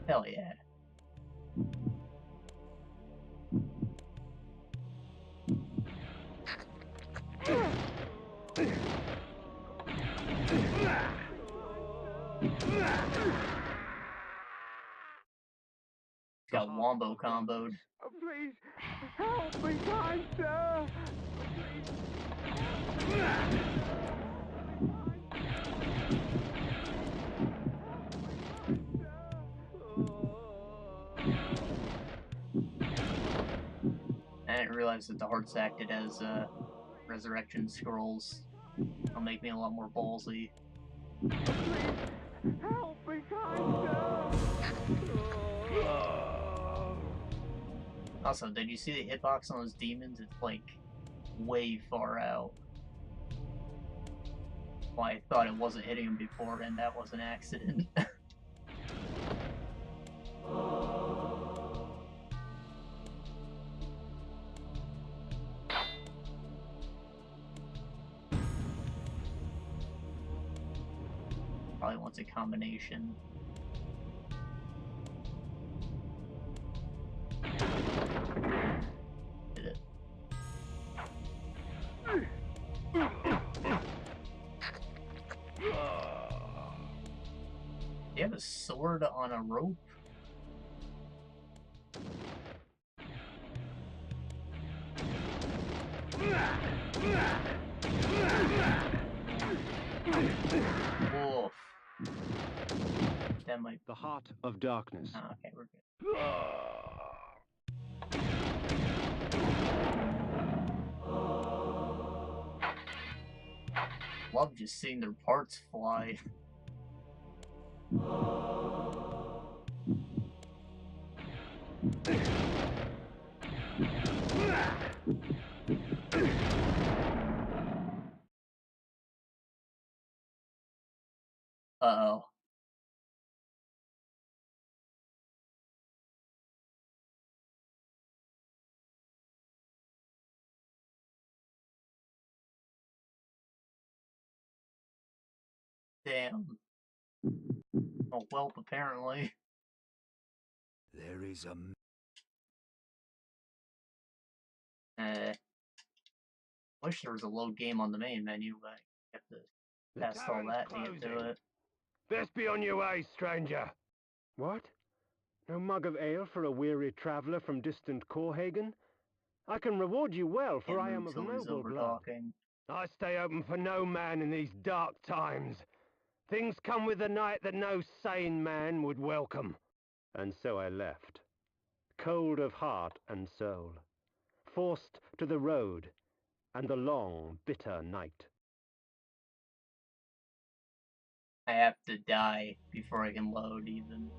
Hell yeah. Got wombo comboed. Please, help me, kind sir! I didn't realize that the hearts acted as resurrection scrolls. It'll make me a lot more ballsy. Please, help me, kind sir! Also, did you see the hitbox on those demons? It's like way far out. Well, I thought it wasn't hitting him before, and that was an accident. Probably wants a combination. Did it. Do you have a sword on a rope? Wolf. That might. The Heart of Darkness. Oh, okay, we're good. Love just seeing their parts fly. Uh-oh. Damn. Oh, well, apparently. There is a Wish there was a load game on the main menu, but have to The test all tavern's that to get to closing. it. Best be on your way, stranger. What? No mug of ale for a weary traveller from distant Corhagen? I can reward you well, for Can't I am move of till he's noble over blood. talking. I stay open for no man in these dark times. Things come with the night that no sane man would welcome. And so I left, cold of heart and soul, forced to the road and the long, bitter night. I have to die before I can load, even.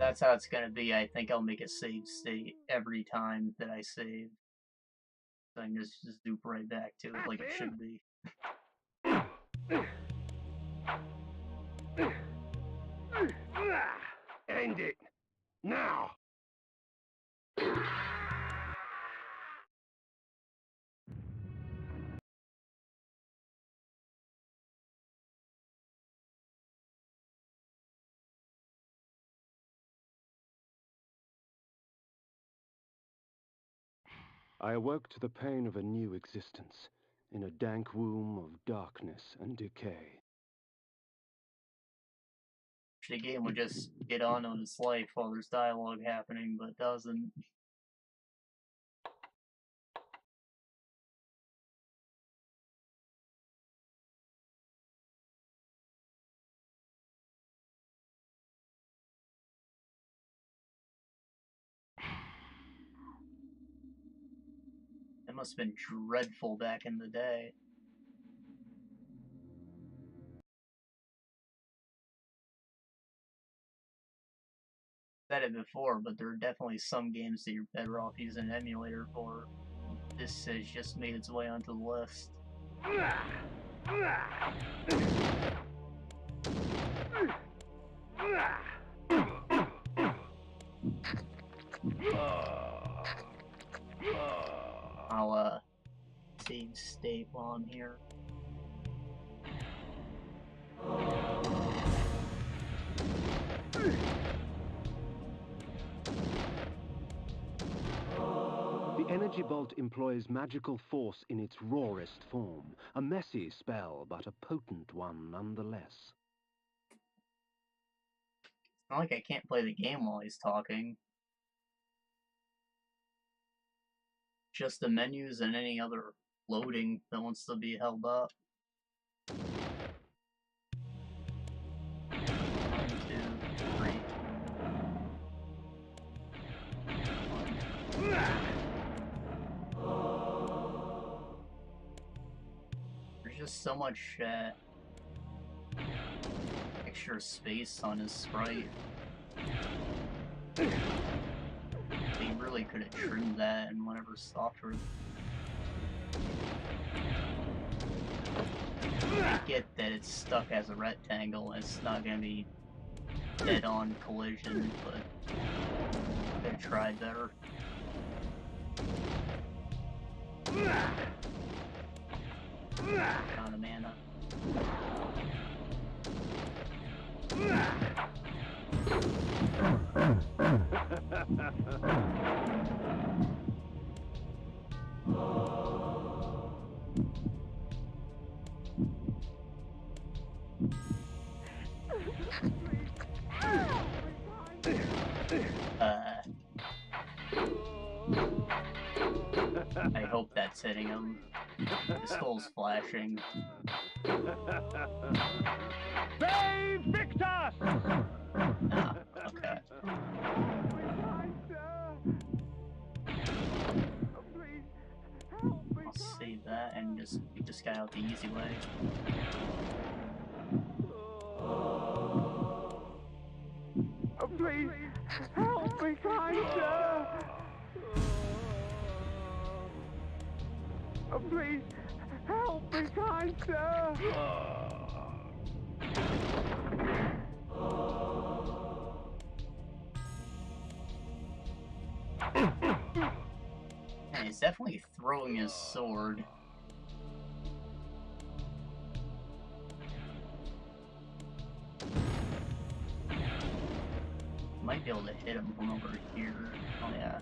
That's how it's gonna be. I think I'll make a save state every time that I save. So I can just zoop right back to it like it should be. End it! Now! I awoke to the pain of a new existence, in a dank womb of darkness and decay. The game would just get on its life while there's dialogue happening, but it doesn't. It must have been dreadful back in the day. Said it before, but there are definitely some games that you're better off using an emulator for. This has just made its way onto the list. I'll save state while I'm here. The energy bolt employs magical force in its rawest form. A messy spell, but a potent one nonetheless. It's not like I can't play the game while he's talking. Just the menus and any other loading that wants to be held up. 1, 2, 3. There's just so much extra space on his sprite. They really could have trimmed that in whatever software. I get that it's stuck as a rectangle and it's not gonna be dead-on collision, but I could have tried better. Out of mana. I hope that's hitting him. The skull's flashing. Save Victor! Nah, okay. I'll save that and just beat this guy out the easy way. Oh, please, help me, kind sir! Oh, please, help me, kind sir! Yeah, he's definitely throwing his sword. Might be able to hit him from over here. Oh yeah.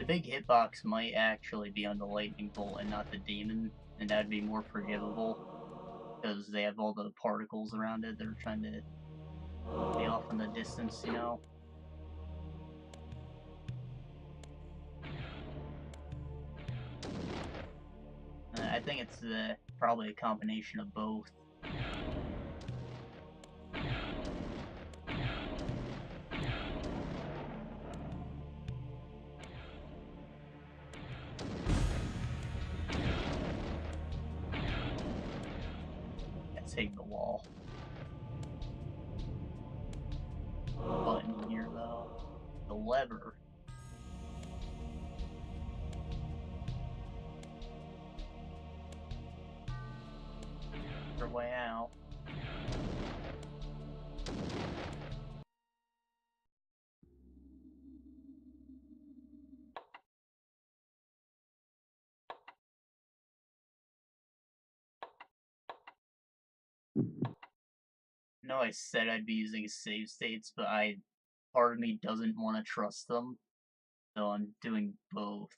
The big hitbox might actually be on the lightning bolt and not the demon, and that'd be more forgivable, because they have all the particles around it that are trying to be off in the distance, you know? I think it's probably a combination of both. Let's take the wall. Button here though. The lever. Their way out. No, I said I'd be using save states, but part of me doesn't want to trust them, so I'm doing both.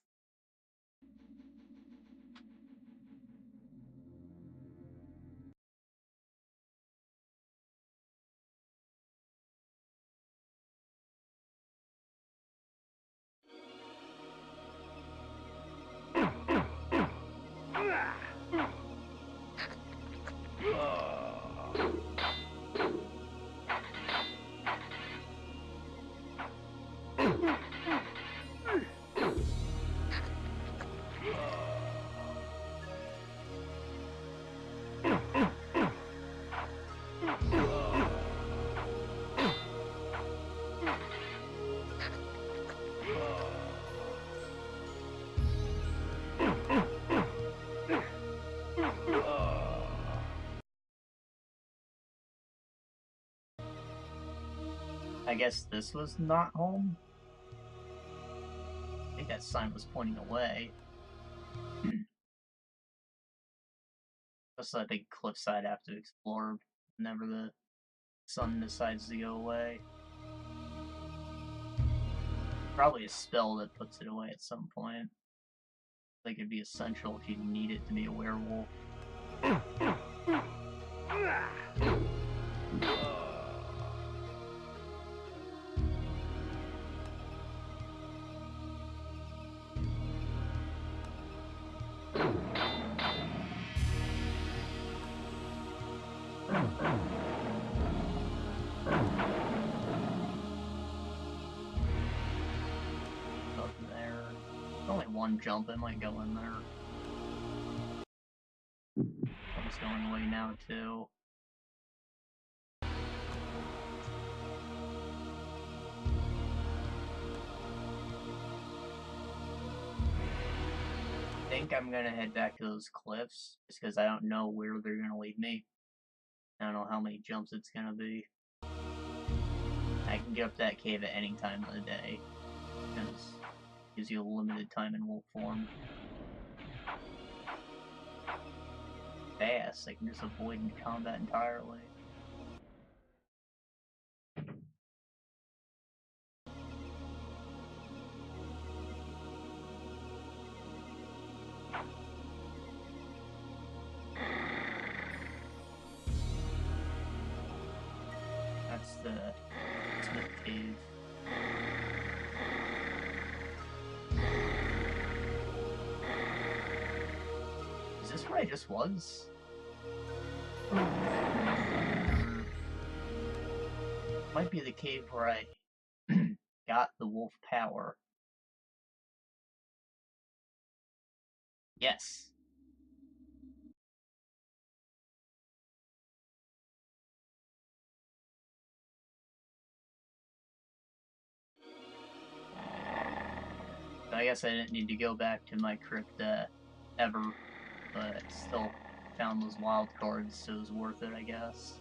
I guess this was not home? I think that sign was pointing away. That's that big cliffside I have to explore whenever the sun decides to go away. Probably a spell that puts it away at some point. Like it'd be essential if you need it to be a werewolf. Nothing there. Only one jump, I might go in there. Jump's going away now too. I think I'm gonna head back to those cliffs, just because I don't know where they're gonna lead me. I don't know how many jumps it's gonna be. I can get up that cave at any time of the day, because it gives you a limited time in wolf form. Fast, I can just avoid combat entirely. That's the Smith Cave. Is this where I just was? Might be the cave where I got the wolf power. Yes. So I guess I didn't need to go back to my crypt ever, but still found those wild cards, so it was worth it, I guess.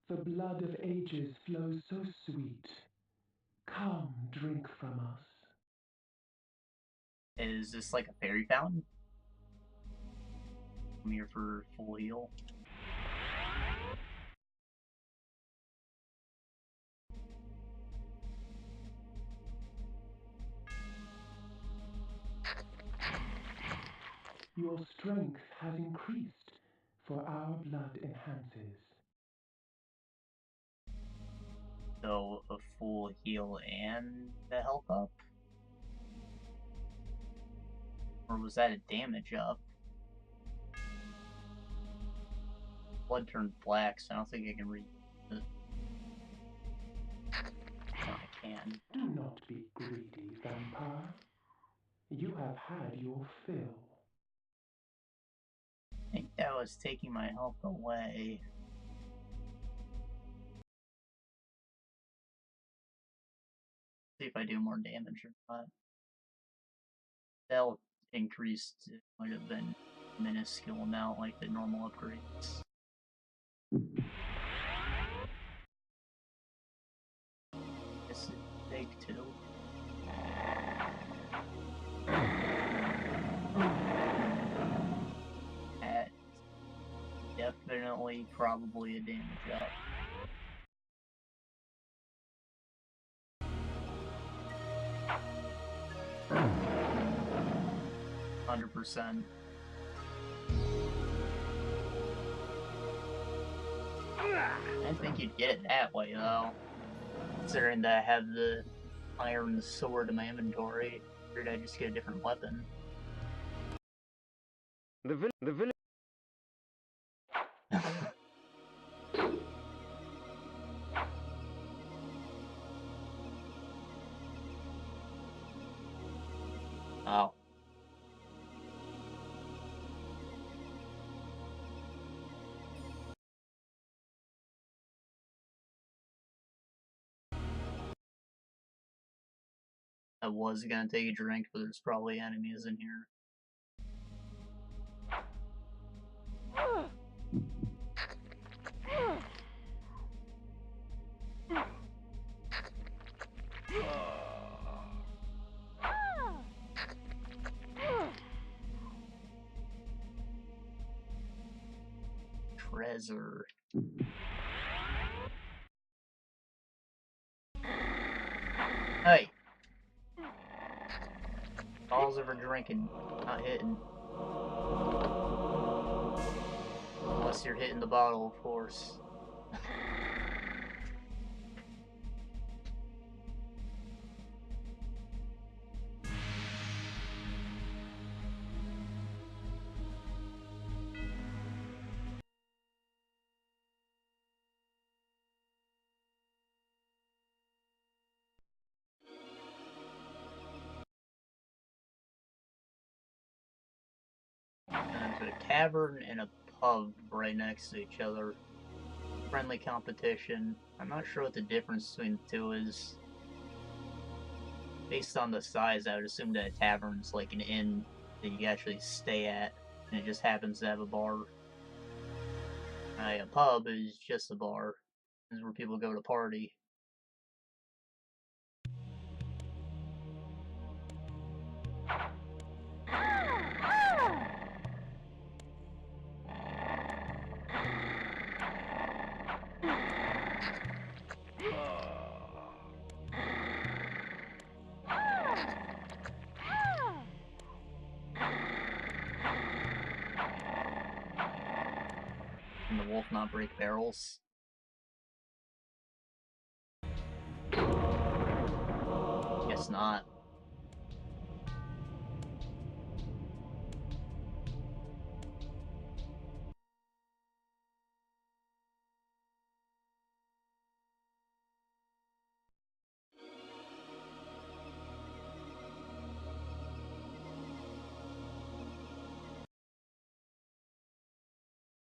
The blood of ages flows so sweet. Come, drink from us. Is this like a fairy fountain? I'm here for full heal. Your strength has increased, for our blood enhances. So, a full heal and the health up? Or was that a damage up? Blood turned black, so I don't think I can read it. No, I can. Do not be greedy, vampire. You have had your fill. I think that was taking my health away. See if I do more damage or not. That'll increase to might have been minuscule amount like the normal upgrades. Guess it take two. That definitely probably a damage up. %. I didn't think you'd get it that way though. Considering that I have the iron sword in my inventory, figured I'd just get a different weapon. The villain. Oh. I was gonna take a drink, but there's probably enemies in here. Treasure. Hey! Balls over drinking, not hitting. Unless you're hitting the bottle, of course. And there's a cavern and a pub right next to each other. Friendly competition. I'm not sure what the difference between the two is. Based on the size, I would assume that a tavern's like an inn that you actually stay at, and it just happens to have a bar. A pub is just a bar. This is where people go to party. Can the wolf not break barrels? Guess not.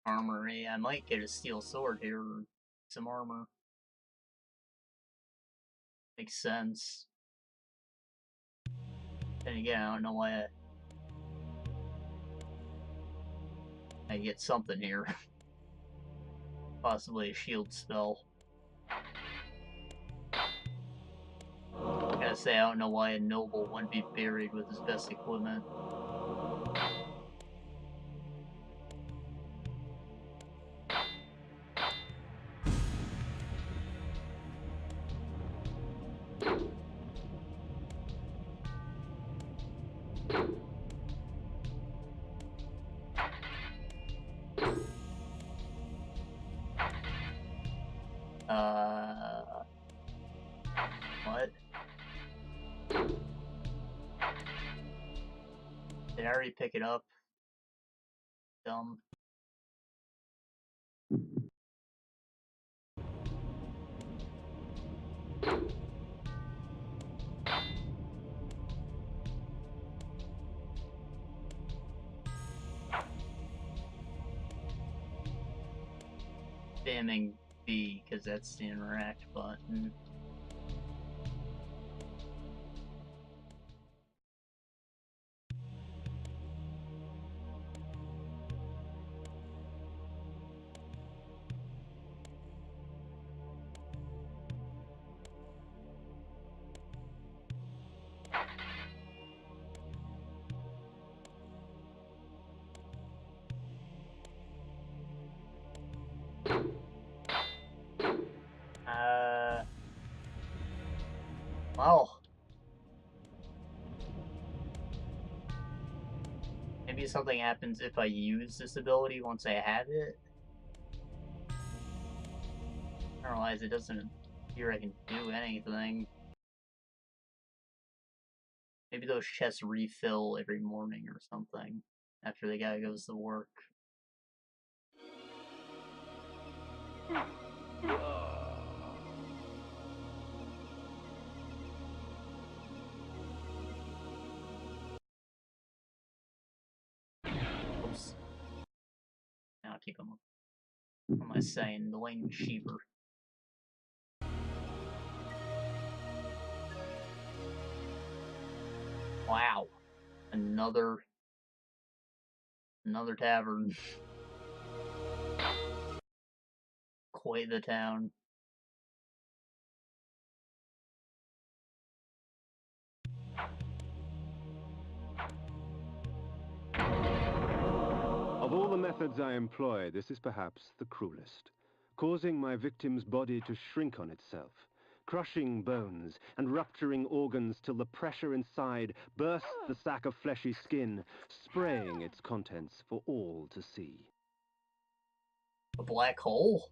Armory. I might get a steel sword here or some armor. Makes sense. Then again, I don't know why I get something here. Possibly a shield spell. Gotta say, I don't know why a noble wouldn't be buried with his best equipment. What? Did I already pick it up? Dumb. Spamming B, because that's the interact button. Well. Maybe something happens if I use this ability once I have it. I realize it doesn't appear I can do anything. Maybe those chests refill every morning or something after the guy goes to work. Oops. Now I'll keep them up. What am I saying? The lane Sheever. Wow. Another tavern. Quite the town. Of all the methods I employ, this is perhaps the cruelest, causing my victim's body to shrink on itself, crushing bones and rupturing organs till the pressure inside bursts the sack of fleshy skin, spraying its contents for all to see. A black hole?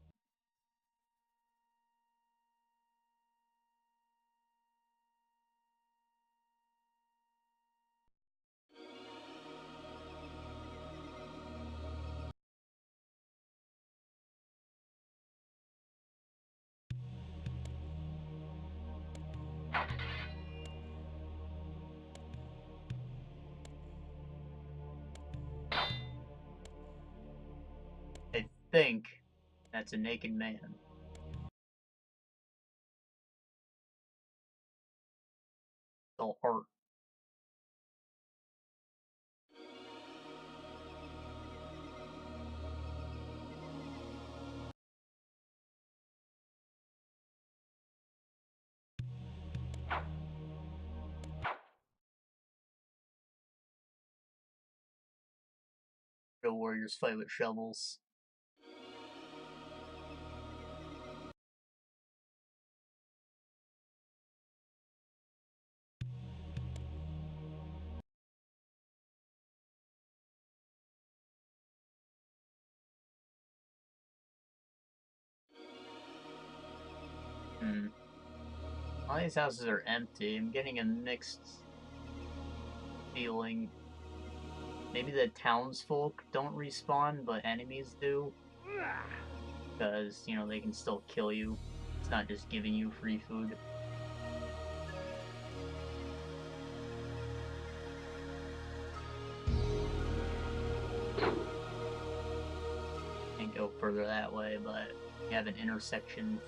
I think that's a naked man. It's all art. The warriors fight with shovels. All these houses are empty. I'm getting a mixed feeling. Maybe the townsfolk don't respawn, but enemies do. Because, you know, they can still kill you. It's not just giving you free food. Can't go further that way, but you have an intersection.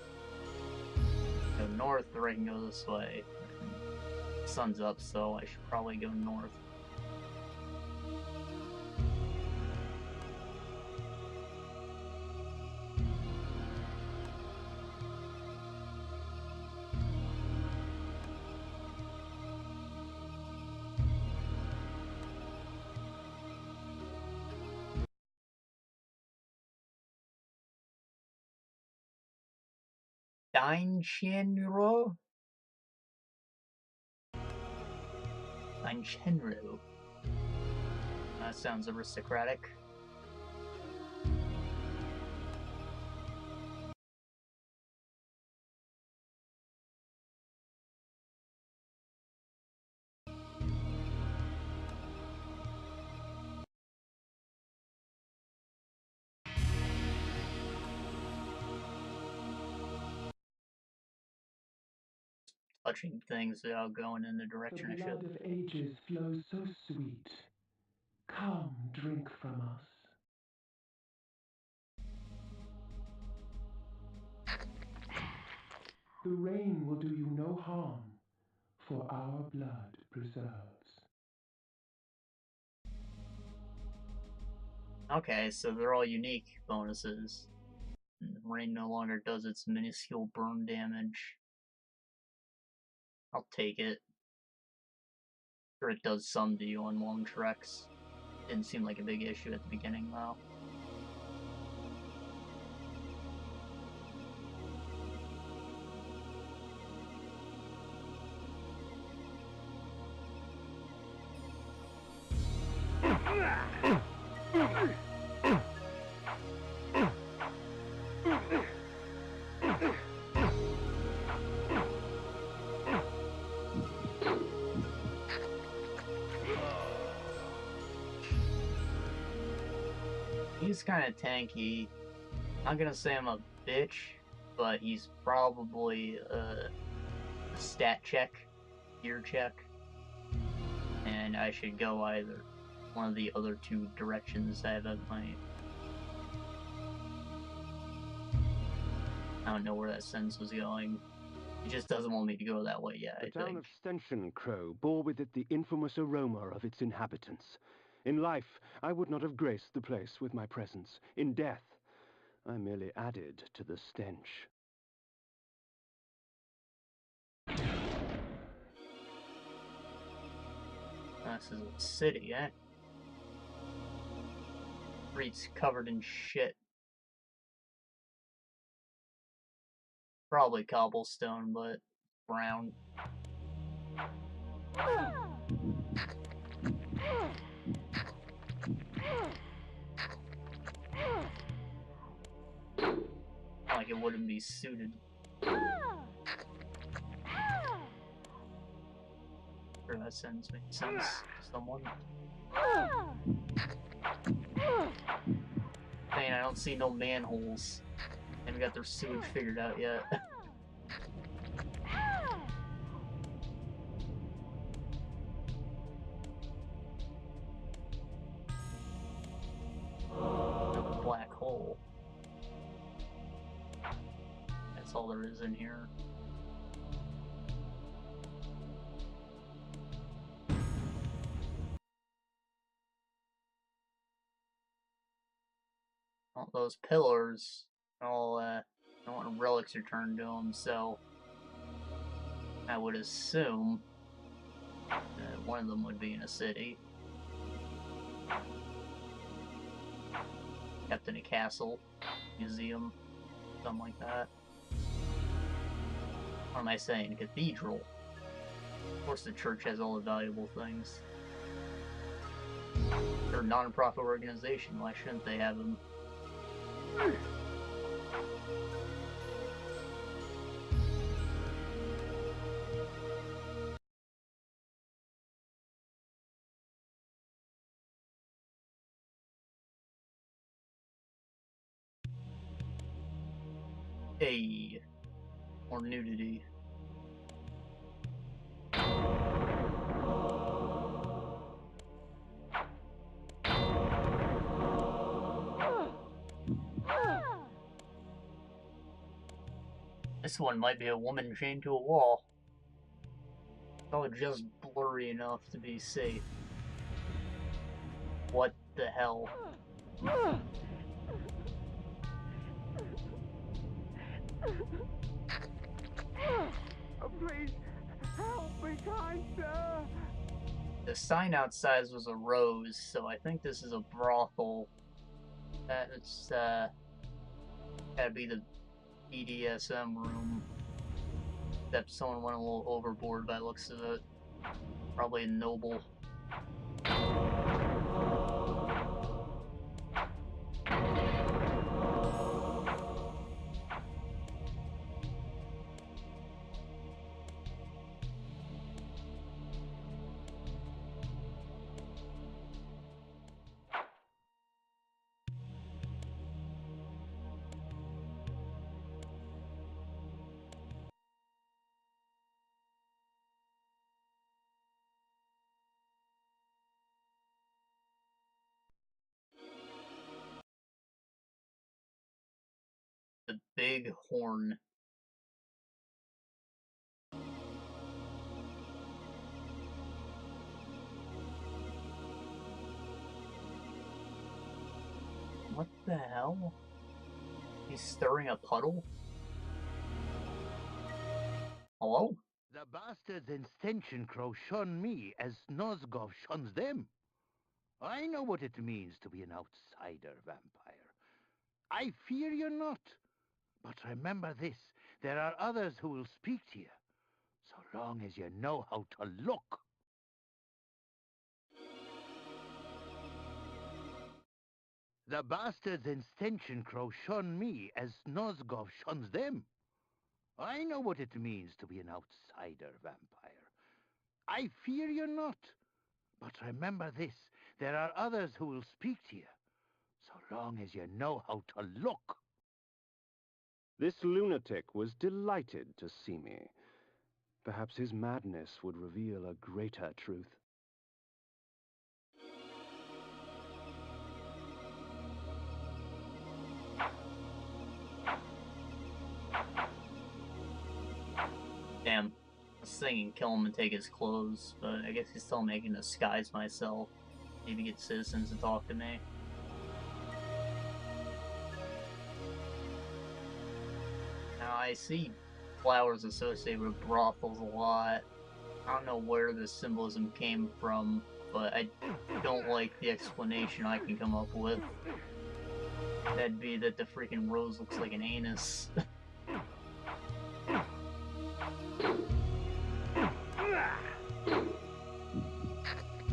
Go north, or I can go this way. Sun's up, so I should probably go north. Kain Chenro? Kain Chenro. That sounds aristocratic. Touching things without going in the direction I The should. blood of ages flows so sweet. Come, drink from us. The rain will do you no harm, for our blood preserves. Okay, so they're all unique bonuses. Rain no longer does its minuscule burn damage. I'll take it. Sure, it does some to you on long treks. Didn't seem like a big issue at the beginning, though. He's kind of tanky. I'm gonna say I'm a bitch, but he's probably a stat check, gear check, and I should go either one of the other two directions I have at my. I don't know where that sentence was going. He just doesn't want me to go that way yet, The I town think. of Stention Crow bore with it the infamous aroma of its inhabitants. In life, I would not have graced the place with my presence. In death, I merely added to the stench. This is a city, eh? Streets covered in shit. Probably cobblestone, but brown. Like it wouldn't be suited. Sure, that sentence makes sense to someone. Dang, I don't see no manholes. They haven't got their sewage figured out yet. A black hole. That's all there is in here. All those pillars, all don't want relics returned to them, so I would assume that one of them would be in a city. Kept in a castle, museum, something like that. What am I saying? Cathedral. Of course the church has all the valuable things. They're a non-profit organization, why shouldn't they have them? Hey, more nudity. This one might be a woman chained to a wall. Probably just blurry enough to be safe. What the hell? Oh, please, help me, kind sir! The sign outside was a rose, so I think this is a brothel. That's, gotta be the BDSM room. Except someone went a little overboard by the looks of it. Probably a noble. The big horn. What the hell? He's stirring a puddle? Hello? The bastards in Stenchen Crow shun me as Nosgov shuns them. I know what it means to be an outsider vampire. I fear you not. But remember this, there are others who will speak to you, so long as you know how to look. The bastards in Stenchen Crow shun me as Nosgov shuns them. I know what it means to be an outsider vampire. I fear you not. But remember this, there are others who will speak to you, so long as you know how to look. This lunatic was delighted to see me. Perhaps his madness would reveal a greater truth. Damn. I was thinking kill him and take his clothes, but I guess he's still making a disguise myself. Maybe get citizens to talk to me. Now I see flowers associated with brothels a lot. I don't know where this symbolism came from, but I don't like the explanation I can come up with. That'd be that the freaking rose looks like an anus.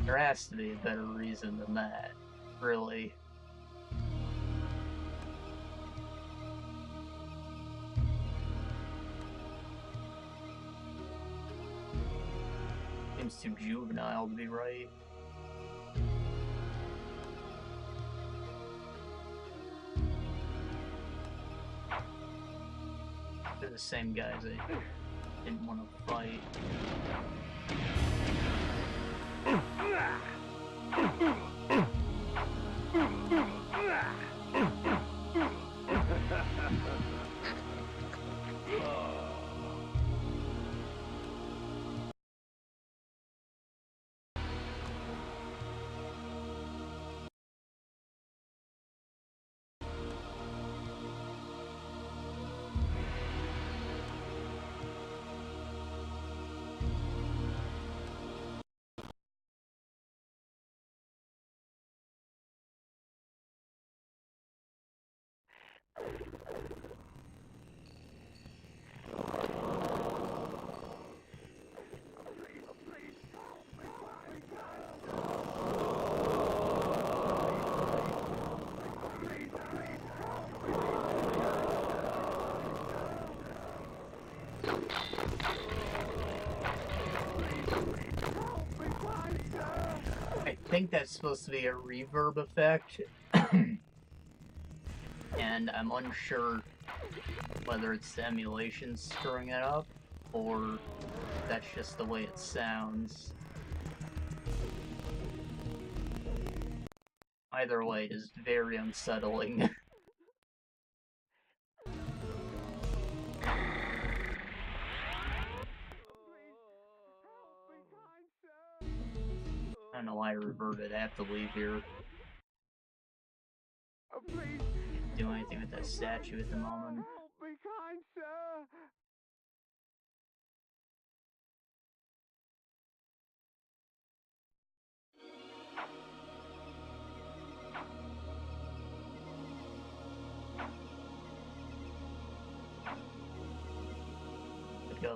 There has to be a better reason than that, really. Seems too juvenile to be right. They're the same guys I didn't want to fight. I think that's supposed to be a reverb effect, and I'm unsure whether it's the emulation screwing it up, or that's just the way it sounds. Either way, it is very unsettling. I don't know why I reverted. I have to leave here. Please. Can't do anything with that statue at the moment. Help me, kind sir.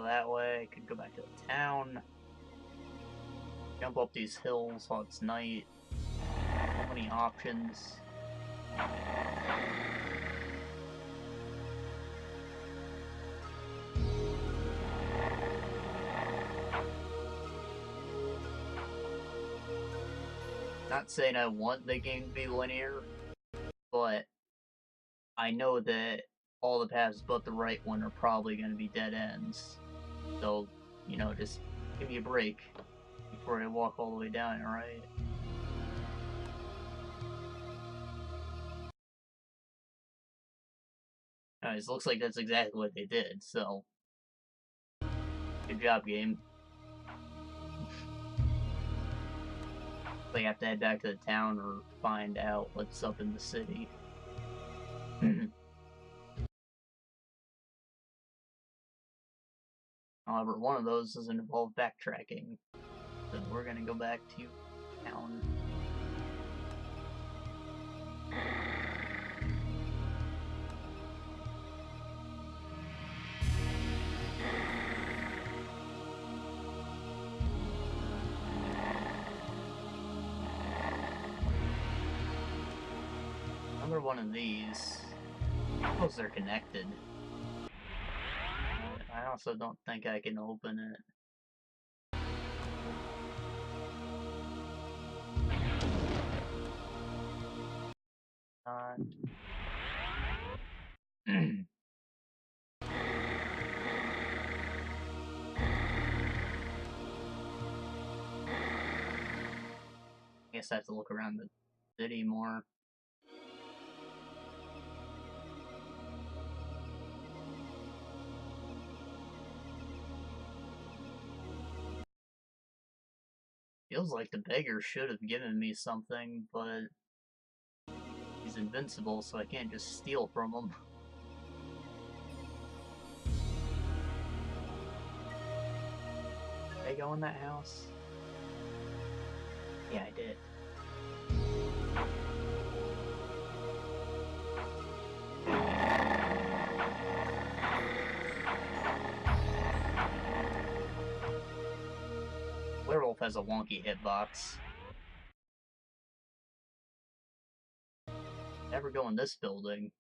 go that way. I could go back to the town. Jump up these hills while it's night. So many options. Not saying I want the game to be linear, but I know that all the paths but the right one are probably going to be dead ends. So, you know, just give me a break before I walk all the way down, alright? Anyways, looks like that's exactly what they did, so good job, game. They have to head back to the town or find out what's up in the city. However, one of those doesn't involve backtracking, so we're gonna go back to town. Another one of these. I suppose they're connected. I also don't think I can open it. I guess I have to look around the city more. Feels like the beggar should have given me something, but he's invincible, so I can't just steal from him. Did I go in that house? Yeah, I did. Werewolf has a wonky hitbox. Never go in this building.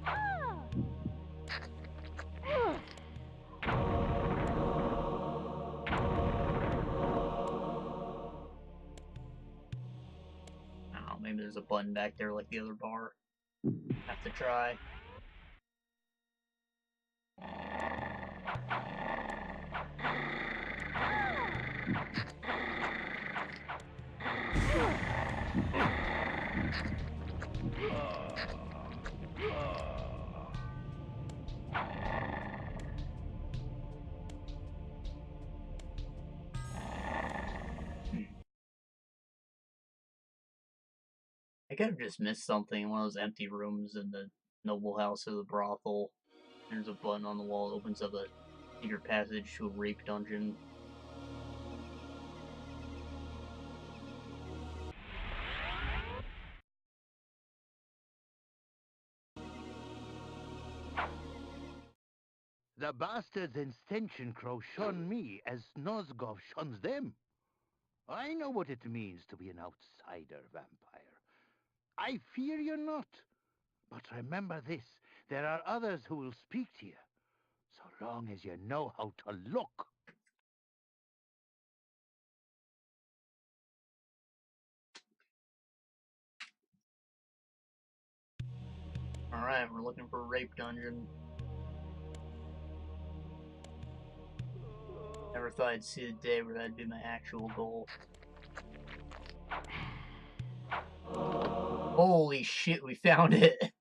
Oh, maybe there's a button back there like the other bar. Have to try. I could have just missed something in one of those empty rooms in the noble house or the brothel. There's a button on the wall that opens up a secret passage to a rape dungeon. The bastards in Stenchen Crow shun me as Nosgoth shuns them. I know what it means to be an outsider vampire. I fear you not. But remember this, there are others who will speak to you, so long as you know how to look. Alright, we're looking for a rape dungeon. Never thought I'd see the day where that'd be my actual goal. Holy shit, we found it!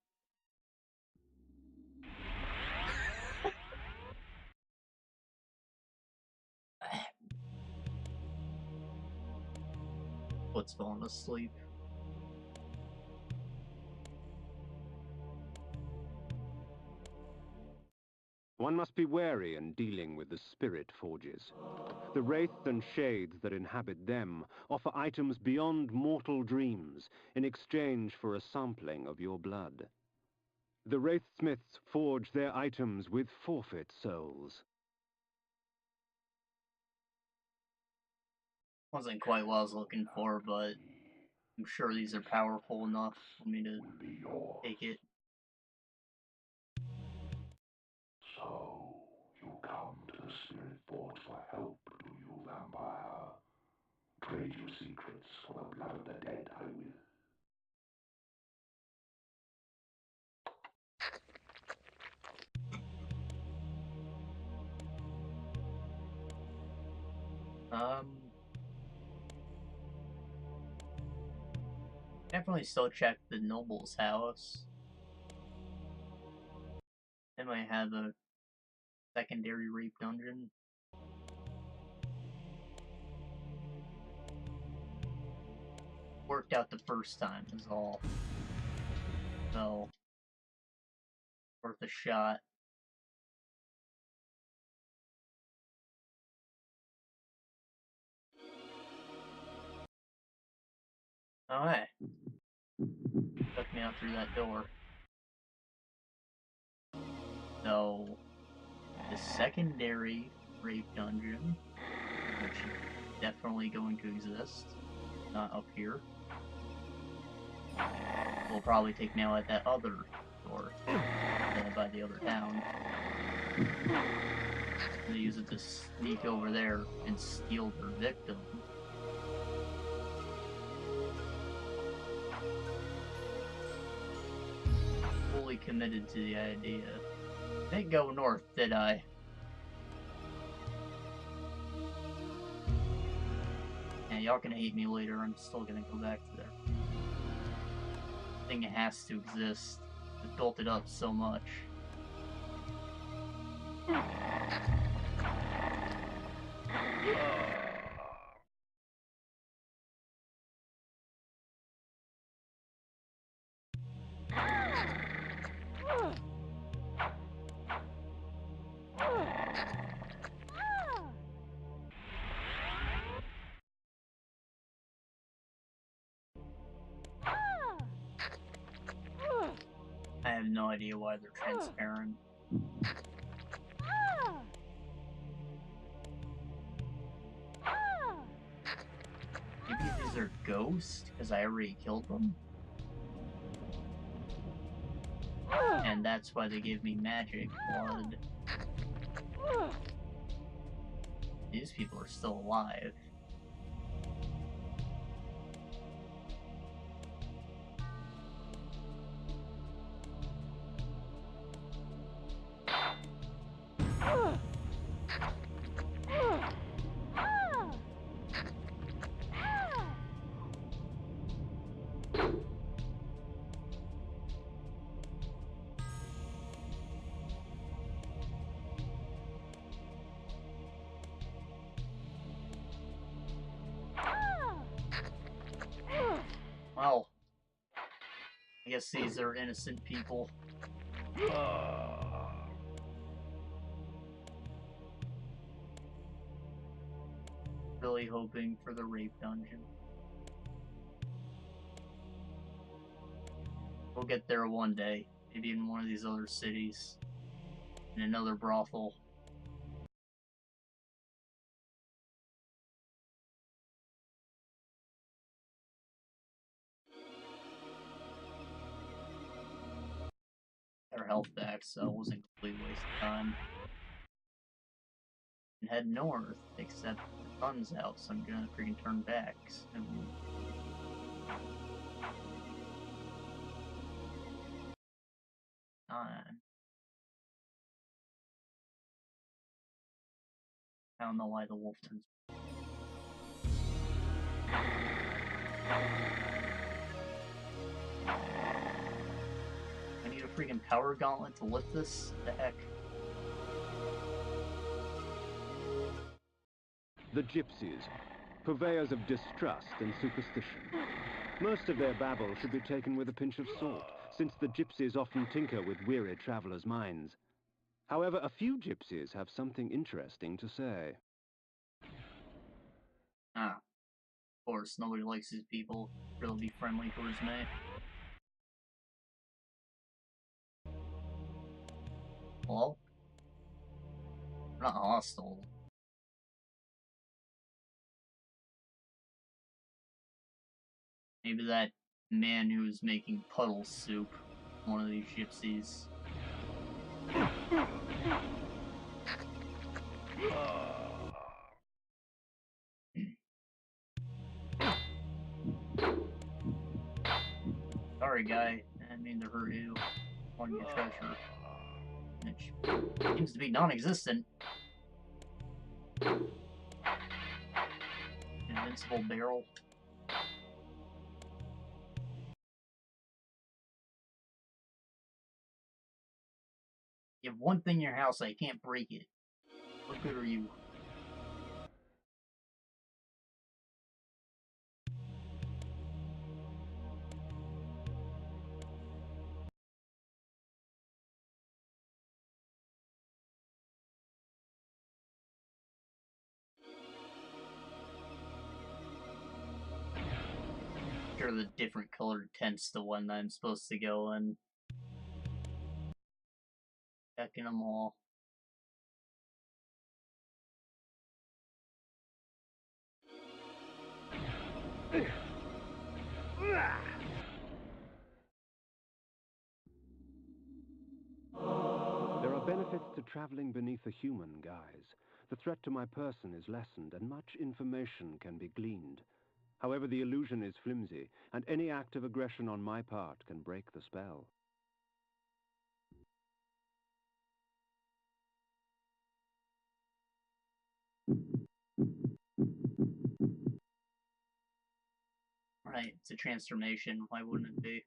What's falling asleep? One must be wary in dealing with the spirit forges. The wraiths and shades that inhabit them offer items beyond mortal dreams in exchange for a sampling of your blood. The wraithsmiths forge their items with forfeit souls. Wasn't quite what I was looking for, but I'm sure these are powerful enough for me to take it. So, you come to the Spirit Forge for help, do you, vampire? Trade your secrets for the blood of the dead, I will. Definitely still check the noble's house. They might have a secondary rape dungeon. Worked out the first time is all. So, worth a shot. Alright. Took me out through that door. So, the secondary rape dungeon, which is definitely going to exist, not up here, will probably take me out at that other door, by the other town. They use it to sneak over there and steal their victim. Fully committed to the idea. Didn't go north, did I? Yeah, y'all can hate me later, I'm still gonna go back to there. I think it has to exist. It built it up so much. I have no idea why they're transparent. Maybe these are ghosts, because I already killed them? And that's why they give me magic blood. These people are still alive. Well, I guess these are innocent people. Really hoping for the rape dungeon. We'll get there one day, maybe in one of these other cities, in another brothel. Our health back, so it wasn't a complete waste of time. And head north, except the sun's out, so I'm gonna freaking turn back. I don't know why the wolf turns. I need a freaking power gauntlet to lift this? The heck? The gypsies, purveyors of distrust and superstition. Most of their babble should be taken with a pinch of salt, since the gypsies often tinker with weary travelers' minds. However, a few gypsies have something interesting to say. Ah, of course, nobody likes these people. They'll be friendly towards me. Hello? They're not hostile. Maybe that man who was making puddle soup, one of these gypsies. Sorry, guy. I didn't mean to hurt you. On your treasure. Which seems to be non-existent. Invincible barrel. You have one thing in your house, I can't break it. What good are you? Sure, the different colored tent's the one that I'm supposed to go in. Checking them all. There are benefits to traveling beneath a human guise. The threat to my person is lessened, and much information can be gleaned. However, the illusion is flimsy, and any act of aggression on my part can break the spell. Right, it's a transformation. Why wouldn't it be?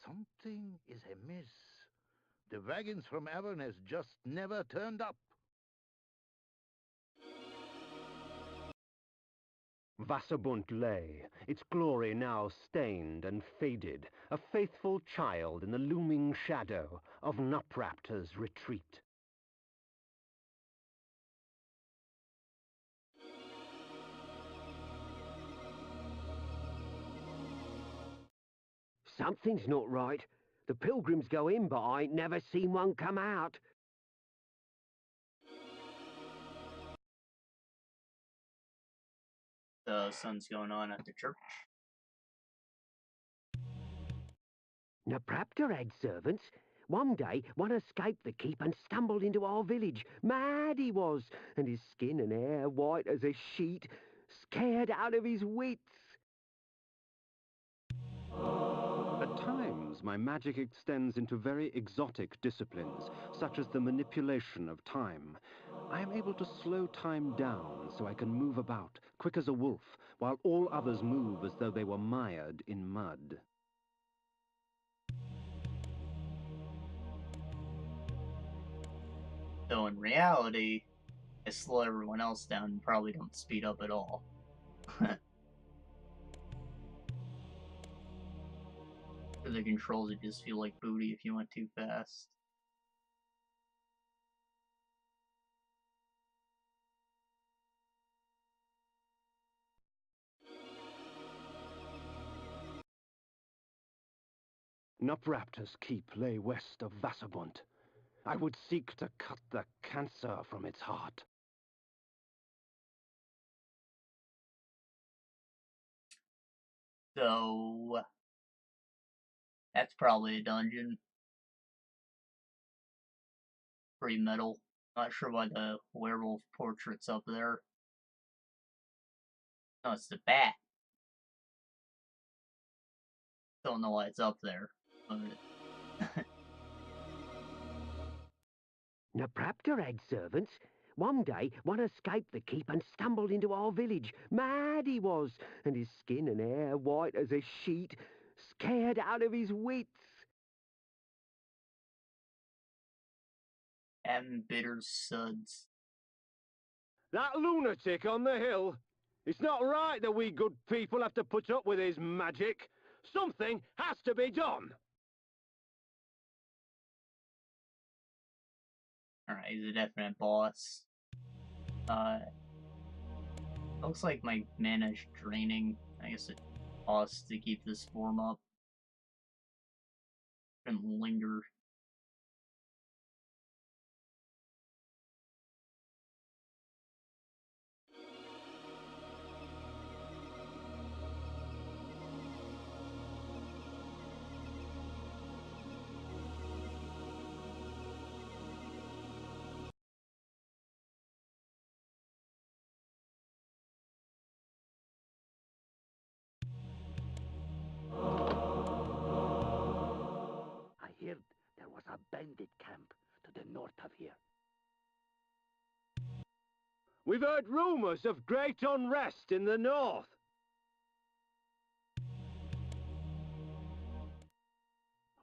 Something is amiss. The wagons from Avernus just never turned up. Vassabunt lay, its glory now stained and faded, a faithful child in the looming shadow of Nupraptor's retreat. Something's not right. The pilgrims go in, but I ain't never seen one come out. The sun's going on at the church. Nupraptor had servants. One day, one escaped the keep and stumbled into our village. Mad he was, and his skin and hair white as a sheet, scared out of his wits. At times, my magic extends into very exotic disciplines, such as the manipulation of time. I am able to slow time down so I can move about, quick as a wolf, while all others move as though they were mired in mud. So in reality, I slow everyone else down and probably don't speed up at all. For the controls, it just feel like booty if you went too fast. Nupraptor's keep lay west of Vassabunt. I would seek to cut the cancer from its heart. So that's probably a dungeon. Pretty metal. Not sure why the werewolf portrait's up there. No, it's the bat. Don't know why it's up there. But Nupraptor had servants. One day, one escaped the keep and stumbled into our village. Mad he was, and his skin and hair white as a sheet, scared out of his wits. Having bitter suds. That lunatic on the hill. It's not right that we good people have to put up with his magic. Something has to be done. Alright, he's a definite boss. Looks like my mana is draining. I guess it costs to keep this form up. And linger. I heard there was a bandit camp to the north of here. We've heard rumors of great unrest in the north.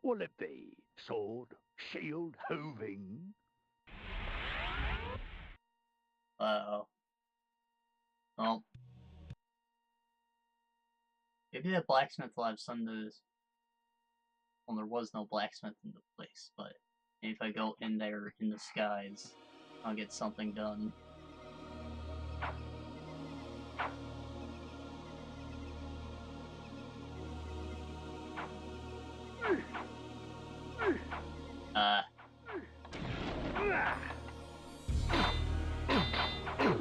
Will it be sword, shield, hooving? Uh-oh. Well. Maybe that blacksmith will have some to... Well, there was no blacksmith in the place, but if I go in there in the skies, I'll get something done.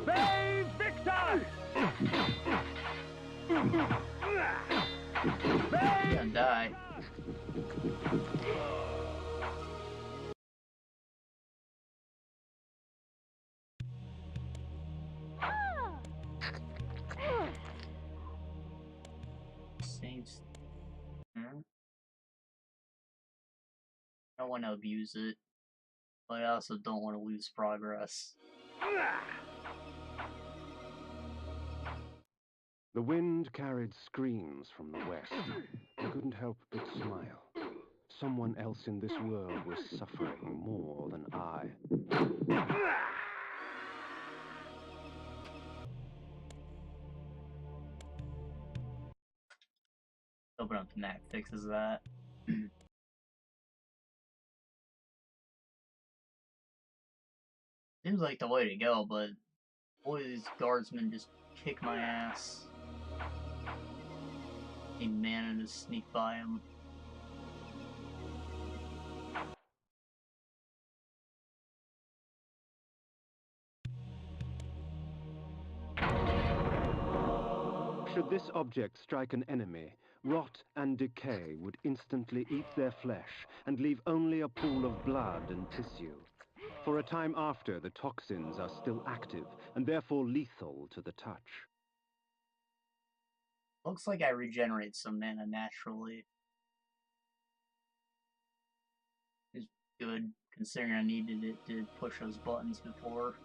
Brave Victor! I'm gonna die. Saints. I don't want to abuse it, but I also don't want to lose progress. The wind carried screams from the west. I couldn't help but smile. Someone else in this world was suffering more than I. Open up the map fixes that. Seems like the way to go, but boy, these guardsmen just kick my ass. Need mana to sneak by him. Should this object strike an enemy, rot and decay would instantly eat their flesh and leave only a pool of blood and tissue. For a time after, the toxins are still active and therefore lethal to the touch. Looks like I regenerate some mana naturally. It's good, considering I needed it to push those buttons before.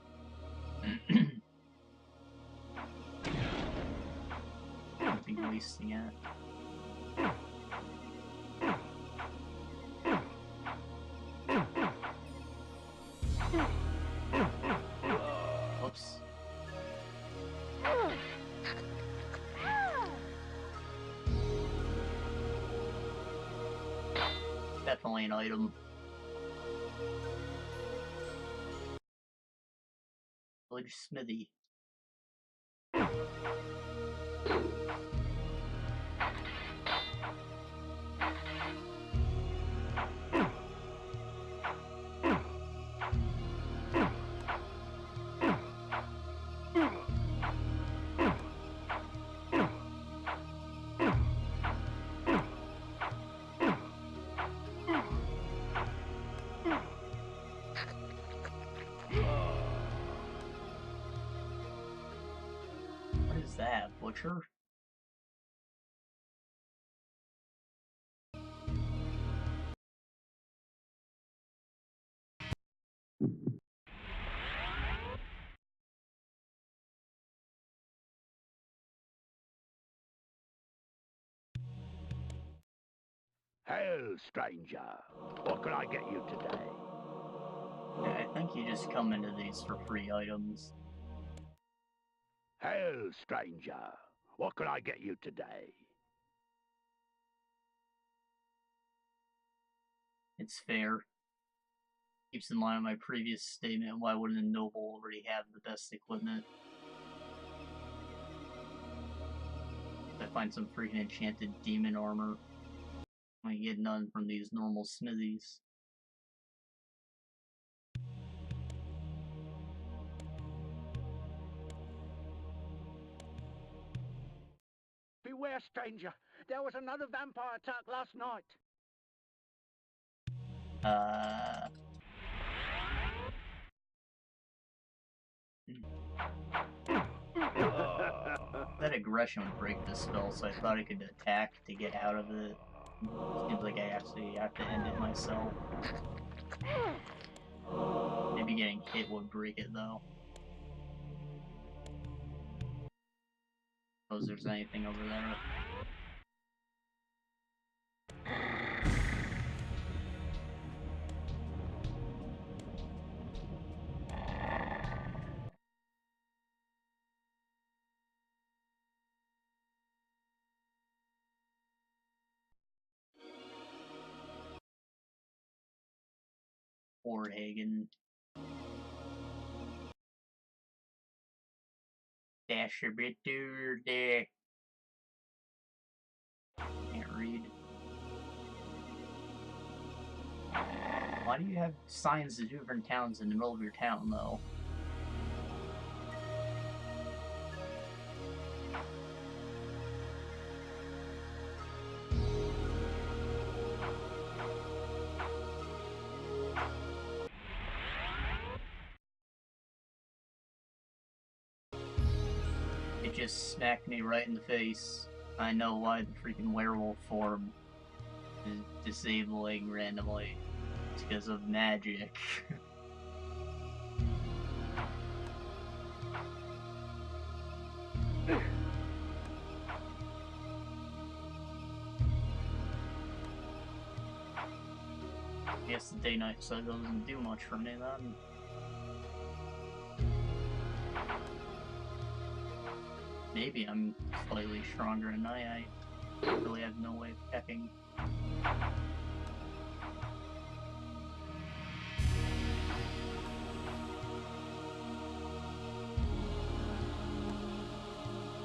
I'd be wasting it. Whoops. Definitely an item. Village Smithy. What is that, Butcher? Hail, stranger. What can I get you today? I think you just come into these for free items. Hail, stranger. What can I get you today? It's fair. Keeps in line with my previous statement, why wouldn't a noble already have the best equipment? I find some freaking enchanted demon armor. I get none from these normal smithies. Beware, stranger. There was another vampire attack last night. That aggression would break the spell, so I thought I could attack to get out of it. Seems like I actually have to end it myself. Maybe getting hit would break it, though. Suppose there's anything over there. Or Hagen. Dash a bit there. Can't read. Why do you have signs to different towns in the middle of your town, though? It just smacked me right in the face. I know why the freaking werewolf form is disabling randomly. It's because of magic. I guess the day-night cycle doesn't do much for me then. Maybe I'm slightly stronger at night. I really have no way of checking.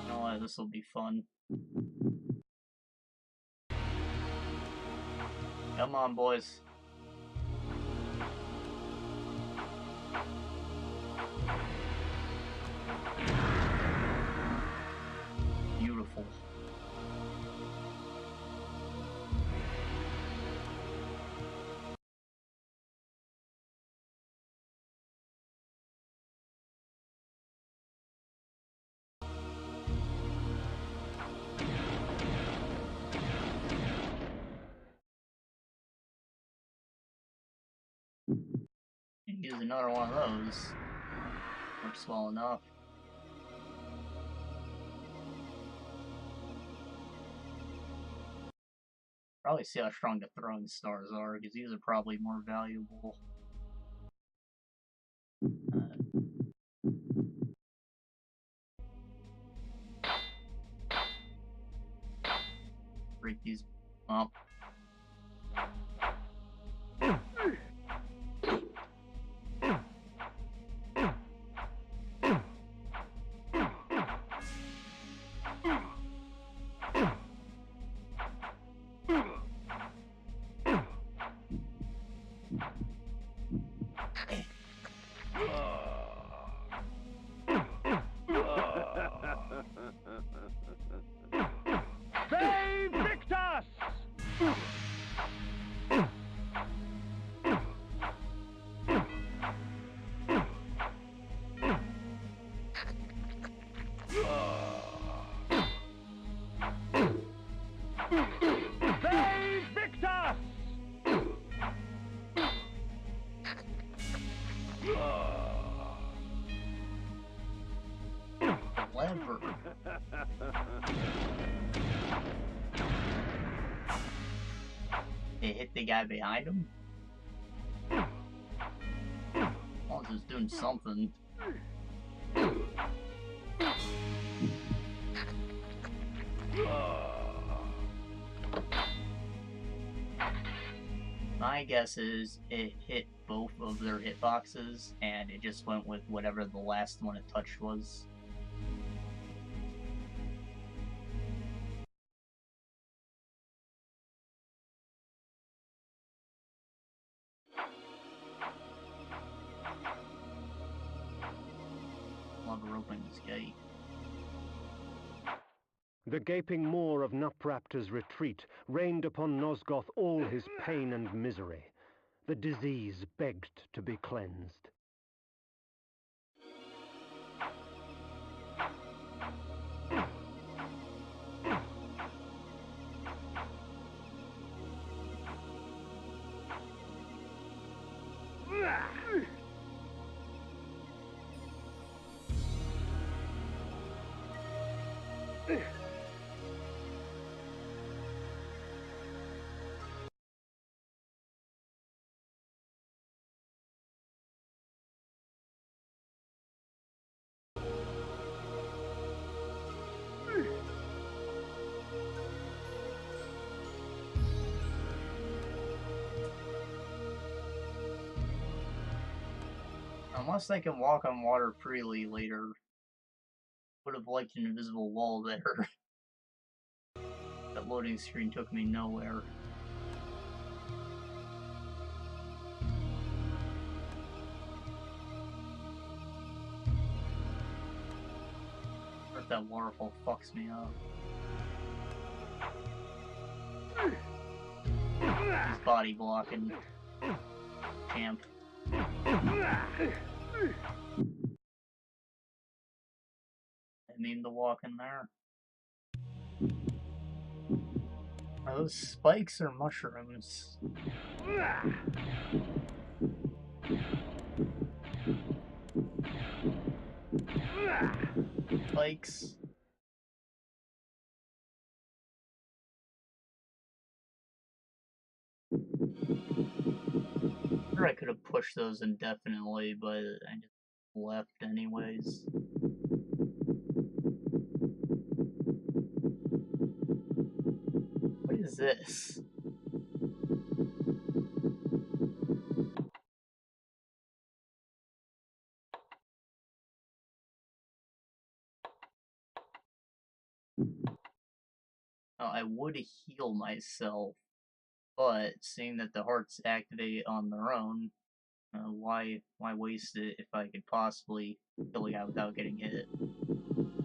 Oh, this will be fun. Come on, boys. Beautiful. Use another one of those. Works well enough. Probably see how strong the throwing stars are, because these are probably more valuable. Break these up. Clever. They hit the guy behind him? was just doing something. My guess is it hit both of their hitboxes, and it just went with whatever the last one it touched was. Love opening this gate. The gaping maw of Nupraptor's retreat rained upon Nosgoth all his pain and misery. The disease begged to be cleansed. Unless I can walk on water freely later, would have liked an invisible wall there. That loading screen took me nowhere. Or if that waterfall fucks me up. He's body blocking. Champ. I mean to walk in there. Are those spikes or mushrooms? Spikes. Sure, I could have pushed those indefinitely, but I just left anyways. What is this? I would heal myself, but seeing that the hearts activate on their own, why waste it if I could possibly kill a guy without getting hit?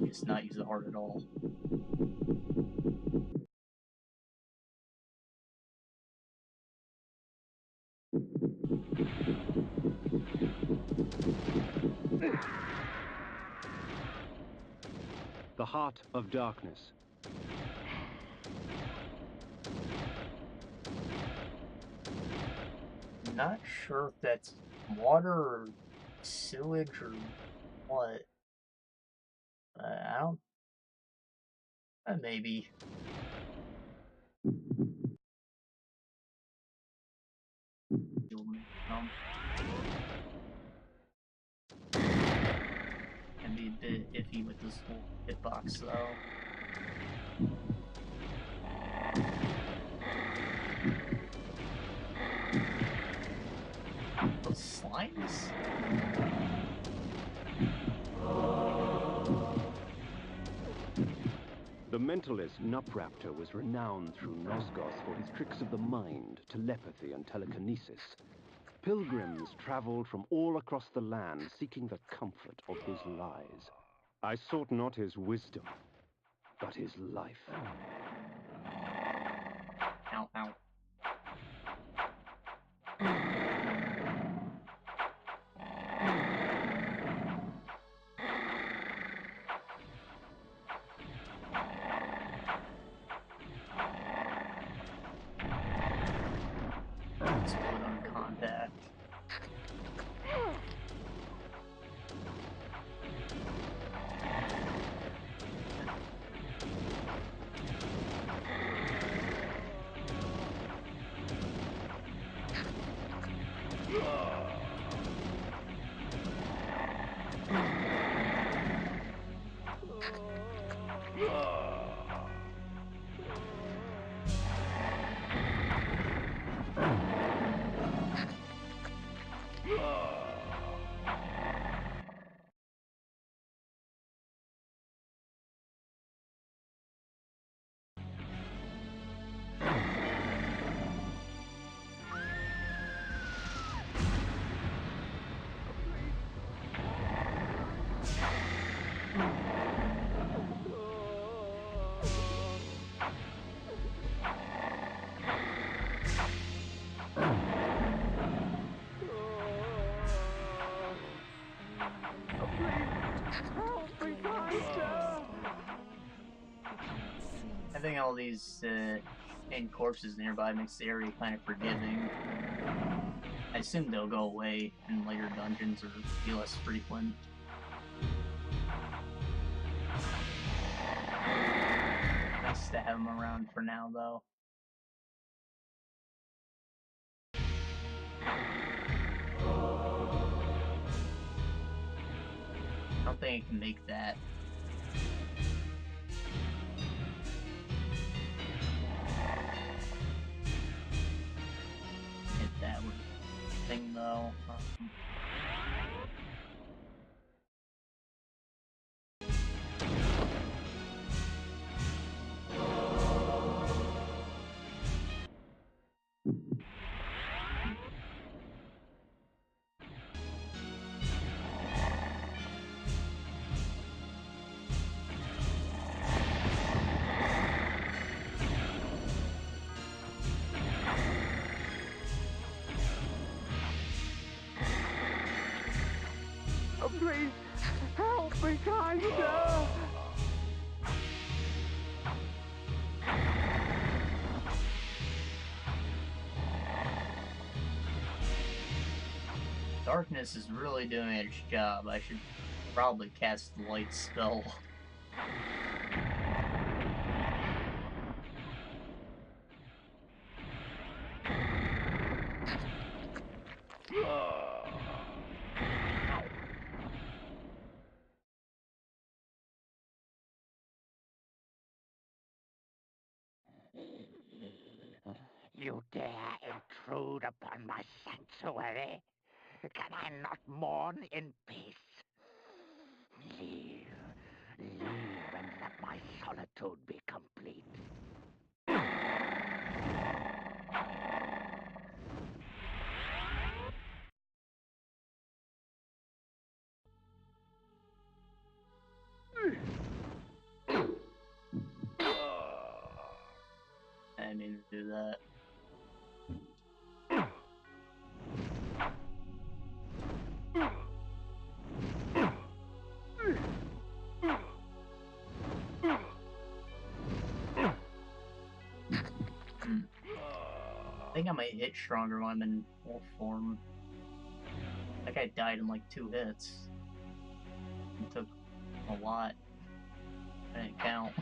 Just not use the heart at all. The Heart of Darkness. Not sure if that's water or sewage or what. I don't. Maybe. Can be a bit iffy with this whole hitbox though. Those slimes? The mentalist Nupraptor was renowned through Nosgoth for his tricks of the mind, telepathy, and telekinesis. Pilgrims traveled from all across the land seeking the comfort of his lies. I sought not his wisdom, but his life. Ow, ow. Let's put on contact. Having all these chained corpses nearby makes the area kind of forgiving. I assume they'll go away in later dungeons or be less frequent. Nice to have them around for now, though. I don't think I can make that. Hit that thing, though. Oh, please, help me, kind sir! Darkness is really doing its job. I should probably cast the light spell. You dare intrude upon my sanctuary? Can I not mourn in peace? Leave. Leave and let my solitude be complete. I didn't mean to do that. I think I might hit stronger when I'm in wolf form. That guy died in like 2 hits. It took a lot. I didn't count.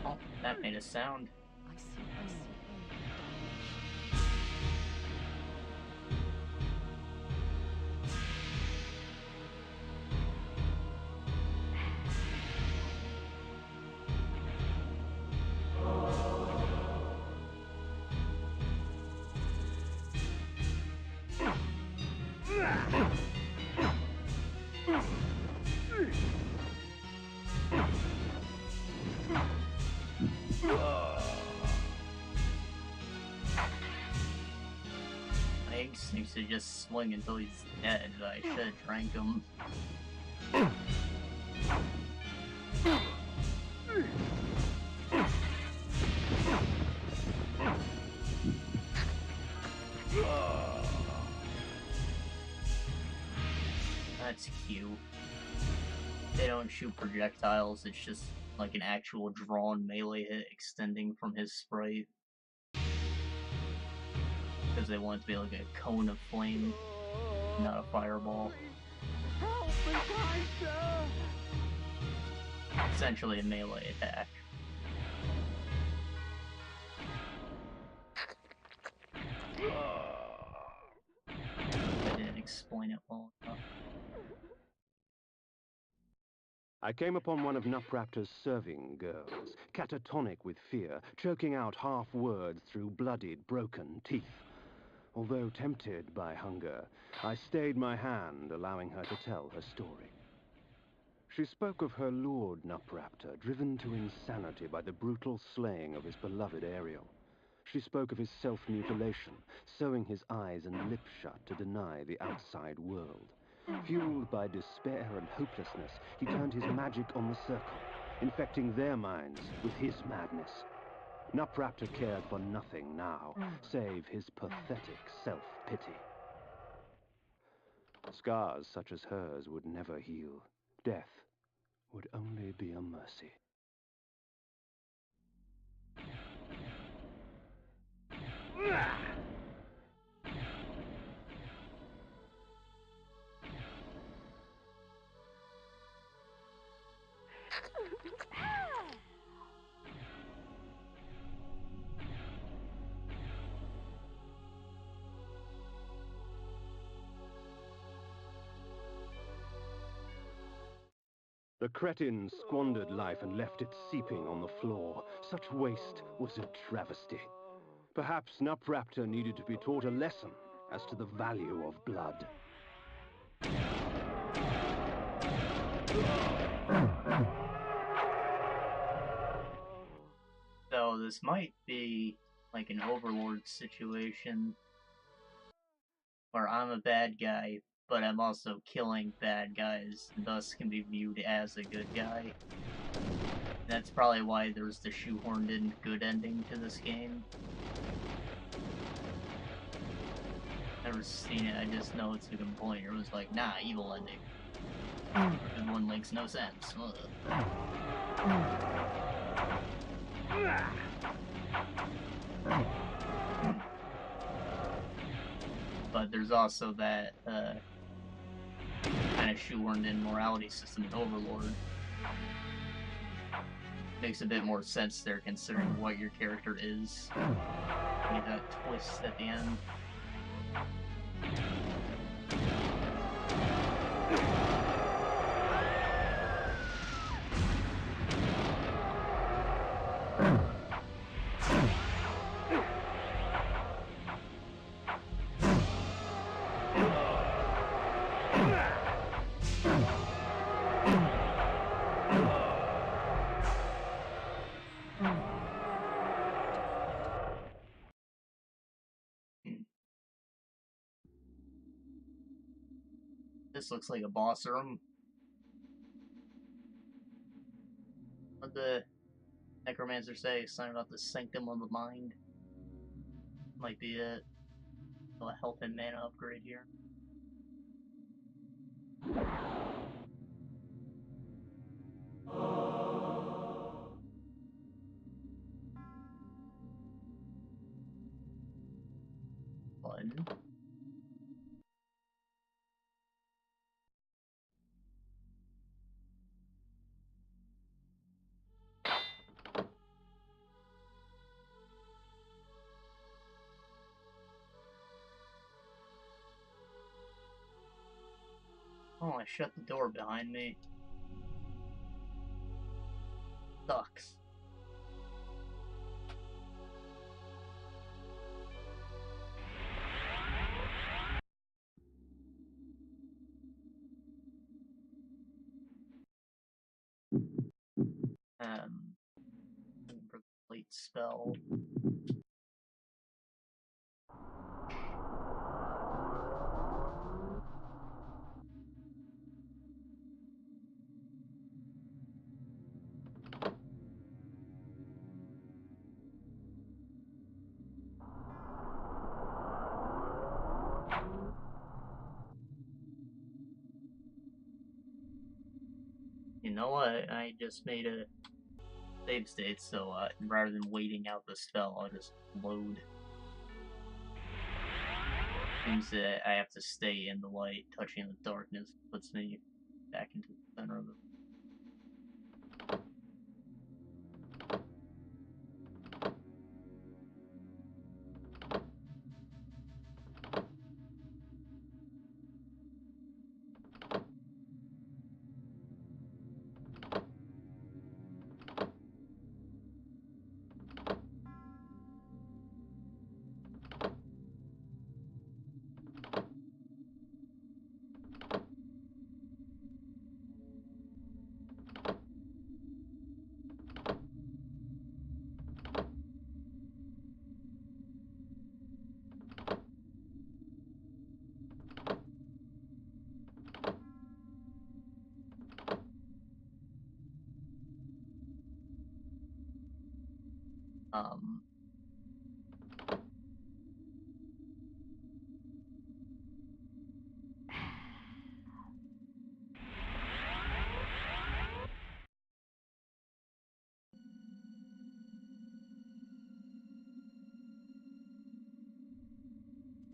Oh, that made a sound. My egg seems to just swing until he's dead. I should have drank him. That's cute. They don't shoot projectiles, it's just like an actual drawn melee hit extending from his sprite. Because they want it to be like a cone of flame, not a fireball. Essentially a melee attack. I didn't explain it well enough. I came upon one of Nupraptor's serving girls, catatonic with fear, choking out half words through bloodied, broken teeth. Although tempted by hunger, I stayed my hand, allowing her to tell her story. She spoke of her lord Nupraptor, driven to insanity by the brutal slaying of his beloved Ariel. She spoke of his self-mutilation, sewing his eyes and lips shut to deny the outside world. Fueled by despair and hopelessness, he turned his magic on the circle, infecting their minds with his madness. Nupraptor cared for nothing now, save his pathetic self-pity. Scars such as hers would never heal. Death would only be a mercy. The cretin squandered life and left it seeping on the floor. Such waste was a travesty. Perhaps Nupraptor needed to be taught a lesson as to the value of blood. So this might be like an Overlord situation where I'm a bad guy, but I'm also killing bad guys, and thus can be viewed as a good guy. That's probably why there's the shoehorned in good ending to this game. Never seen it, I just know it's a complaint. It was like, nah, evil ending. Good one makes no sense. But there's also that kind of shoehorned in morality system in Overlord. Makes a bit more sense there considering what your character is. You get that twist at the end. This looks like a boss room. What'd the Necromancer say? Something about the Sanctum of the Mind. Might be it. A health and mana upgrade here. Fun. Oh, I shut the door behind me. Sucks. For the late spell. You know what? I just made a save state, so rather than waiting out the spell, I'll just load. Seems that I have to stay in the light, touching the darkness puts me back into the center of it.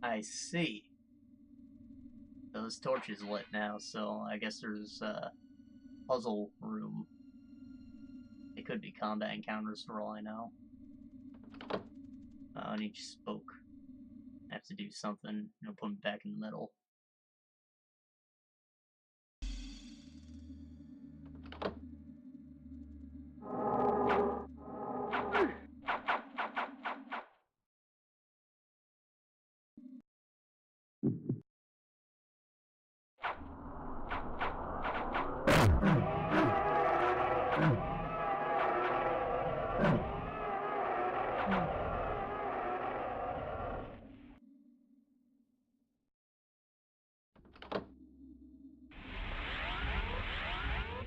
I see. So this torch is lit now, so I guess there's a puzzle room. It could be combat encounters for all I know. And he just spoke. I have to do something, put him back in the middle.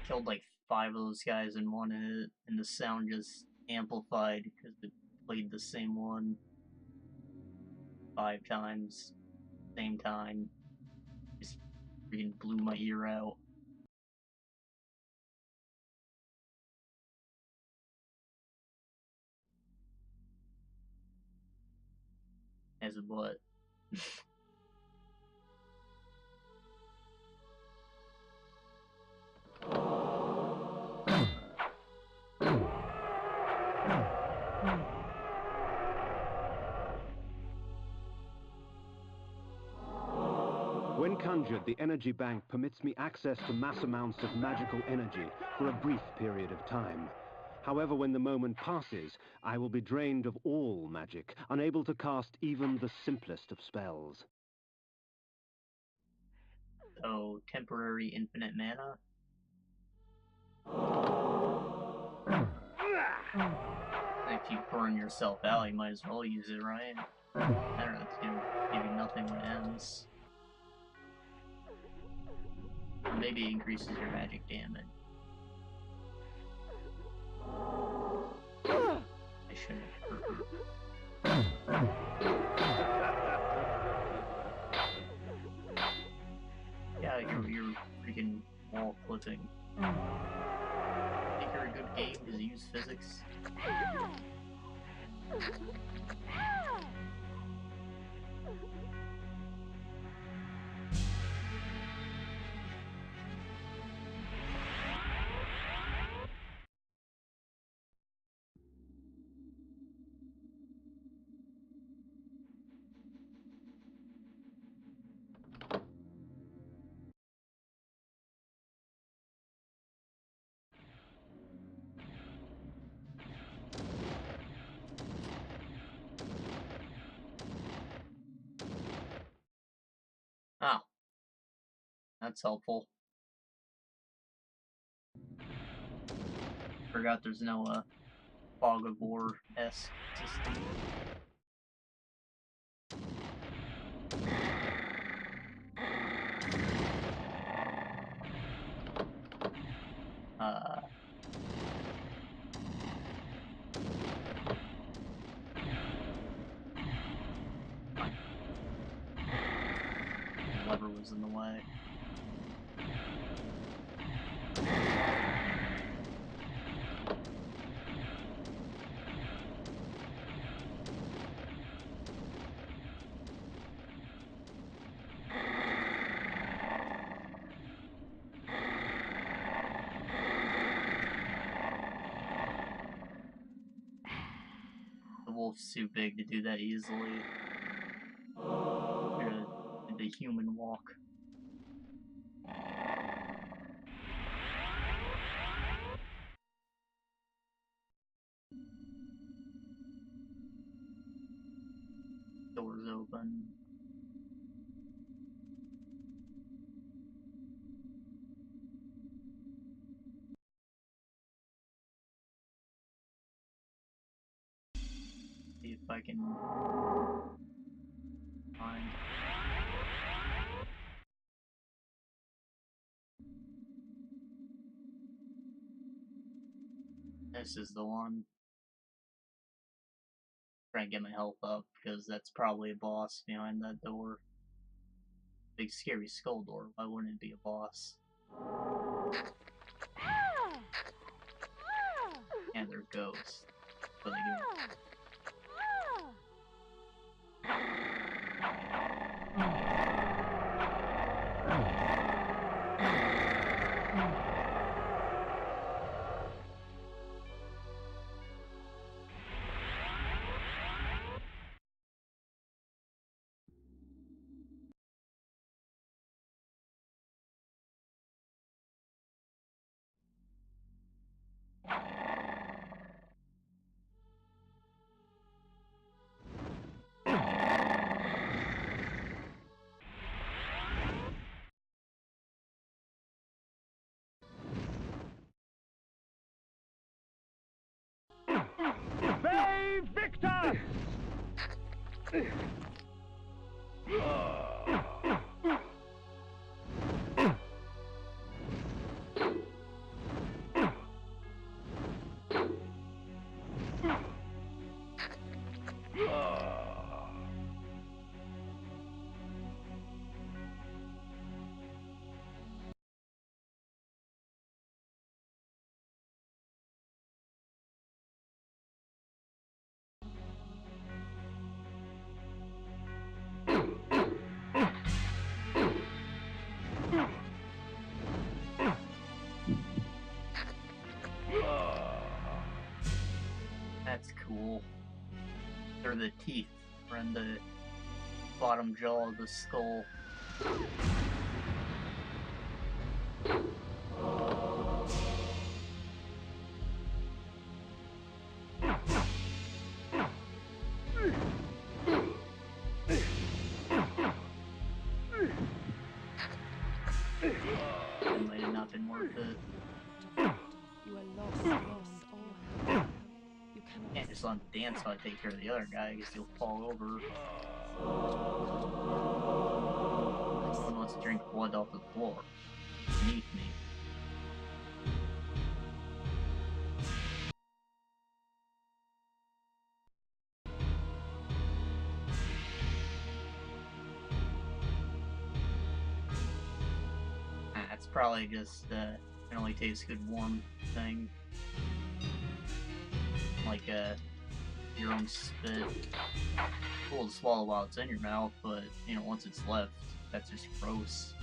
Killed like 5 of those guys in one hit, and the sound just amplified because it played the same one 5 times, same time. Just freaking blew my ear out. As a butt. When conjured, the energy bank permits me access to mass amounts of magical energy for a brief period of time. However, when the moment passes, I will be drained of all magic, unable to cast even the simplest of spells. So, temporary infinite mana? If you burn yourself out, you might as well use it, right? I don't know, it's gonna give you nothing when it ends. Or maybe it increases your magic damage. I shouldn't have hurt. Yeah, you're freaking wall clipping. Think you're a good game because you use physics? Oh. That's helpful. Forgot there's no, fog of war-esque system. The lever was in the way. The wolf's too big to do that easily. The human walk. Doors open. See if I can find. This is the one. Try and get my health up, because that's probably a boss behind that door. Big scary skull door, why wouldn't it be a boss? And they're ghosts. But they do. Bay Victor! That's cool. They're the teeth around the bottom jaw of the skull. It might have not been worth it. You are lost beyond all help. You cannot Can't just let him dance while I take care of the other guy, because he'll fall over. Someone wants to drink blood off the floor. Beneath me. It's probably just it only tastes good warm thing. Like your own spit. Cool to swallow while it's in your mouth, but you know, once it's left, that's just gross.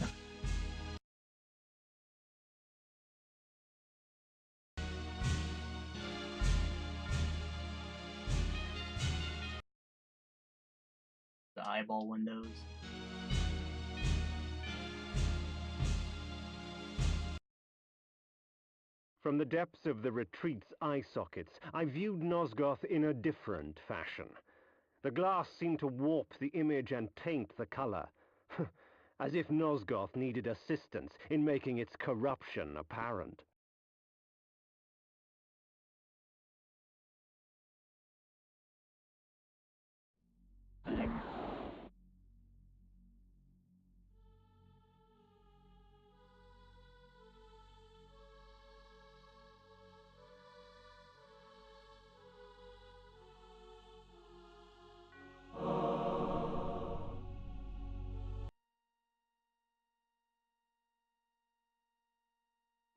The eyeball windows. From the depths of the retreat's eye sockets, I viewed Nosgoth in a different fashion. The glass seemed to warp the image and taint the color, as if Nosgoth needed assistance in making its corruption apparent.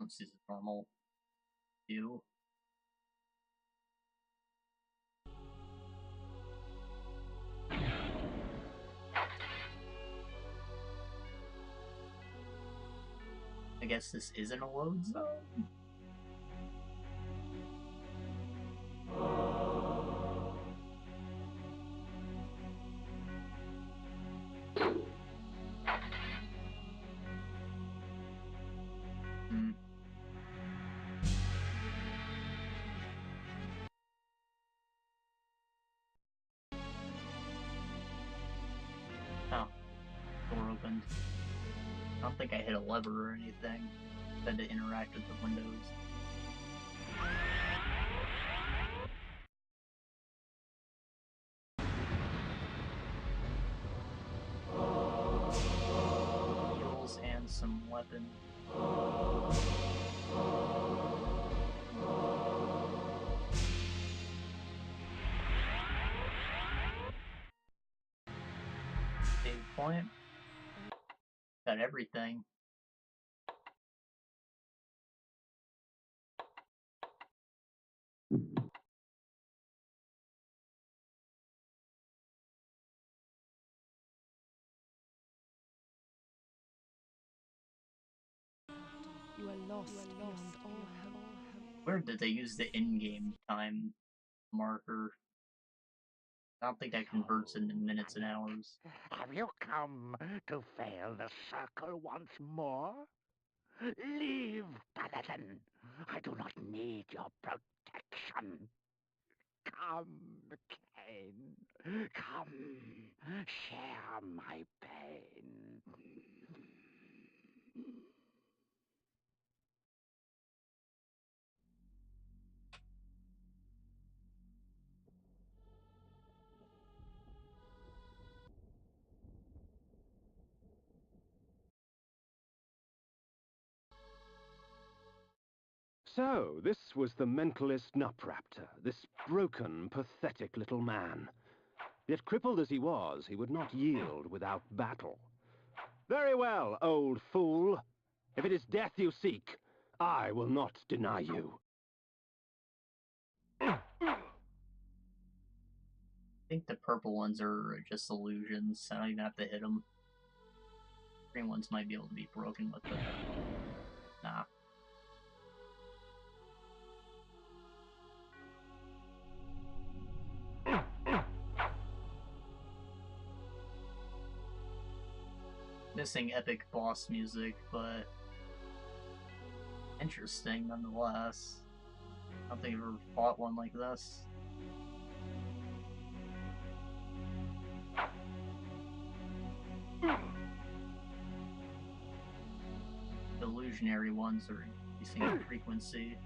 Let's use a normal view. I guess this isn't a load zone? Oh, door opened. I don't think I hit a lever or anything. I had to interact with the windows. Heals and some weapon. Save point. Got everything. You are lost beyond all help. Where did they use the in-game time marker? I don't think that converts into minutes and hours. Have you come to fail the circle once more? Leave, Paladin. I do not need your protection. Come, Kain. Come, share my pain. So, this was the mentalist Nupraptor, this broken, pathetic little man. Yet crippled as he was, he would not yield without battle. Very well, old fool. If it is death you seek, I will not deny you. I think the purple ones are just illusions. I don't even have to hit them. Green ones might be able to be broken with that. Nah. Missing epic boss music, but interesting nonetheless. I don't think I've ever fought one like this. The illusionary ones are increasing in frequency.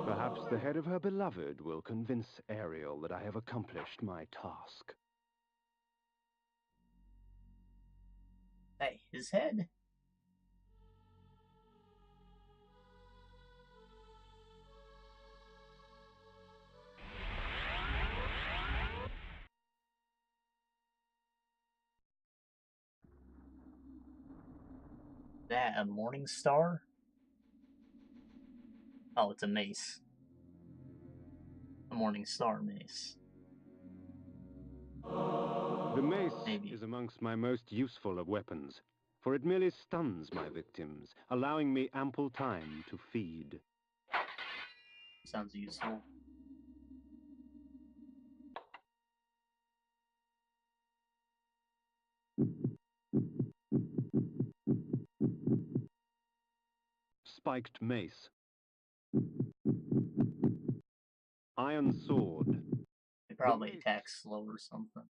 Perhaps the head of her beloved will convince Ariel that I have accomplished my task. Hey, his head? That a morning star? Oh, it's a mace. A morning star mace. The mace Maybe. is amongst my most useful of weapons, for it merely stuns my victims, allowing me ample time to feed. Sounds useful. Spiked mace. Iron sword. It probably attacks slow or something.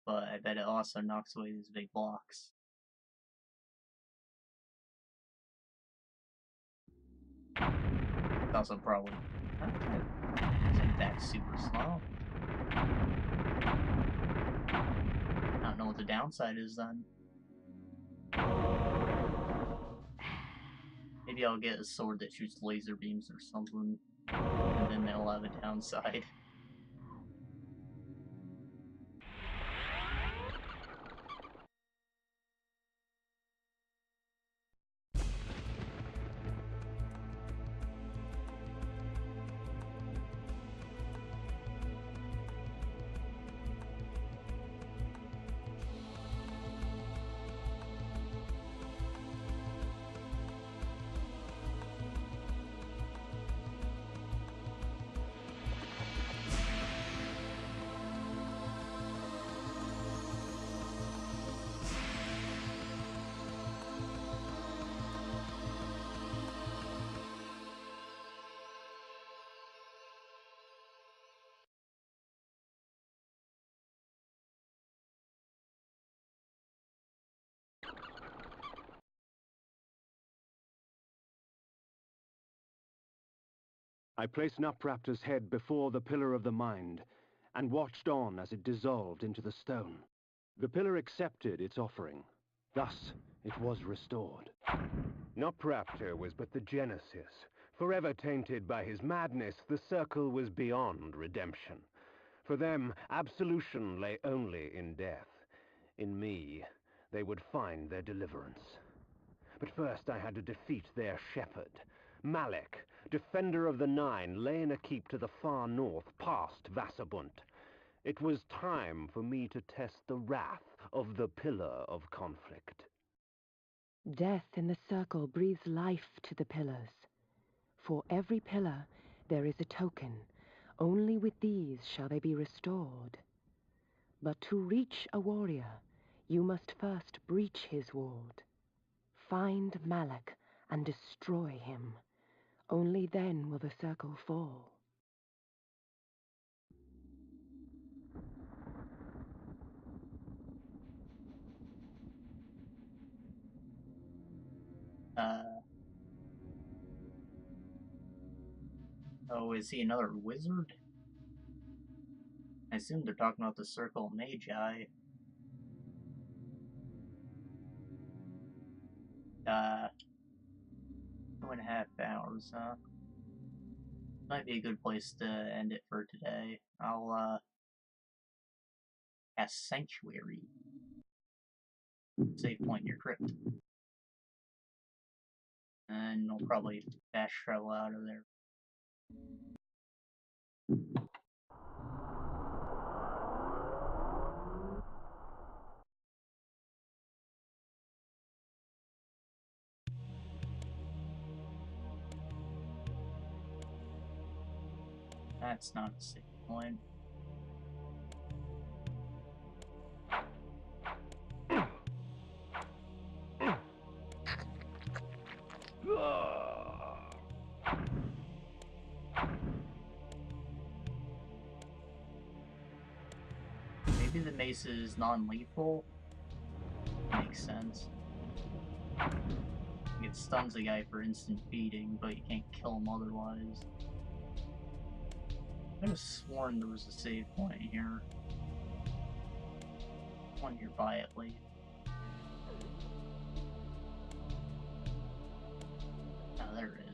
But I bet it also knocks away these big blocks. It's also probably attack super slow. I don't know what the downside is then. Maybe I'll get a sword that shoots laser beams or something, and then they'll have a downside. I placed Nupraptor's head before the Pillar of the Mind, and watched on as it dissolved into the stone. The pillar accepted its offering. Thus, it was restored. Nupraptor was but the genesis. Forever tainted by his madness, the circle was beyond redemption. For them, absolution lay only in death. In me, they would find their deliverance. But first I had to defeat their shepherd. Malek, defender of the Nine, lay in a keep to the far north, past Vassabunt. It was time for me to test the wrath of the Pillar of Conflict. Death in the circle breathes life to the pillars. For every pillar, there is a token. Only with these shall they be restored. But to reach a warrior, you must first breach his ward. Find Malak and destroy him. Only then will the circle fall. Oh, is he another wizard? I assume they're talking about the Circle Magi. 2.5 hours, huh? Might be a good place to end it for today. I'll, cast Sanctuary. Save point in your crypt. And I'll probably fast travel out of there. That's not a save point. Maybe the mace is non-lethal? Makes sense. It stuns a guy for instant beating, but you can't kill him otherwise. I could have sworn there was a save point here. One nearby at least. Oh, there it is.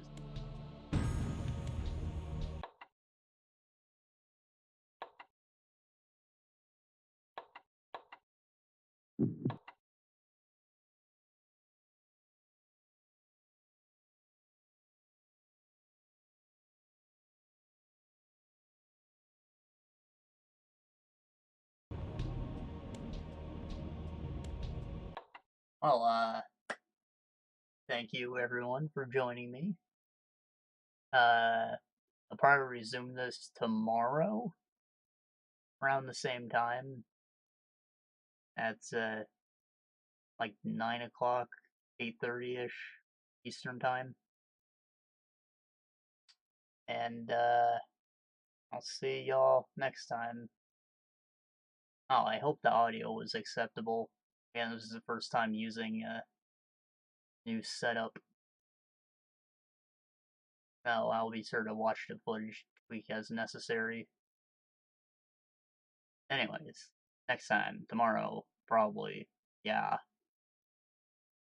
Well, thank you everyone for joining me. I'll probably resume this tomorrow around the same time. That's like 9 o'clock, 8:30ish Eastern time. And I'll see y'all next time. Oh, I hope the audio was acceptable. Again, this is the first time using a new setup. Well, I'll be sure to watch the footage, tweak as necessary. Anyways, next time, tomorrow, probably, yeah.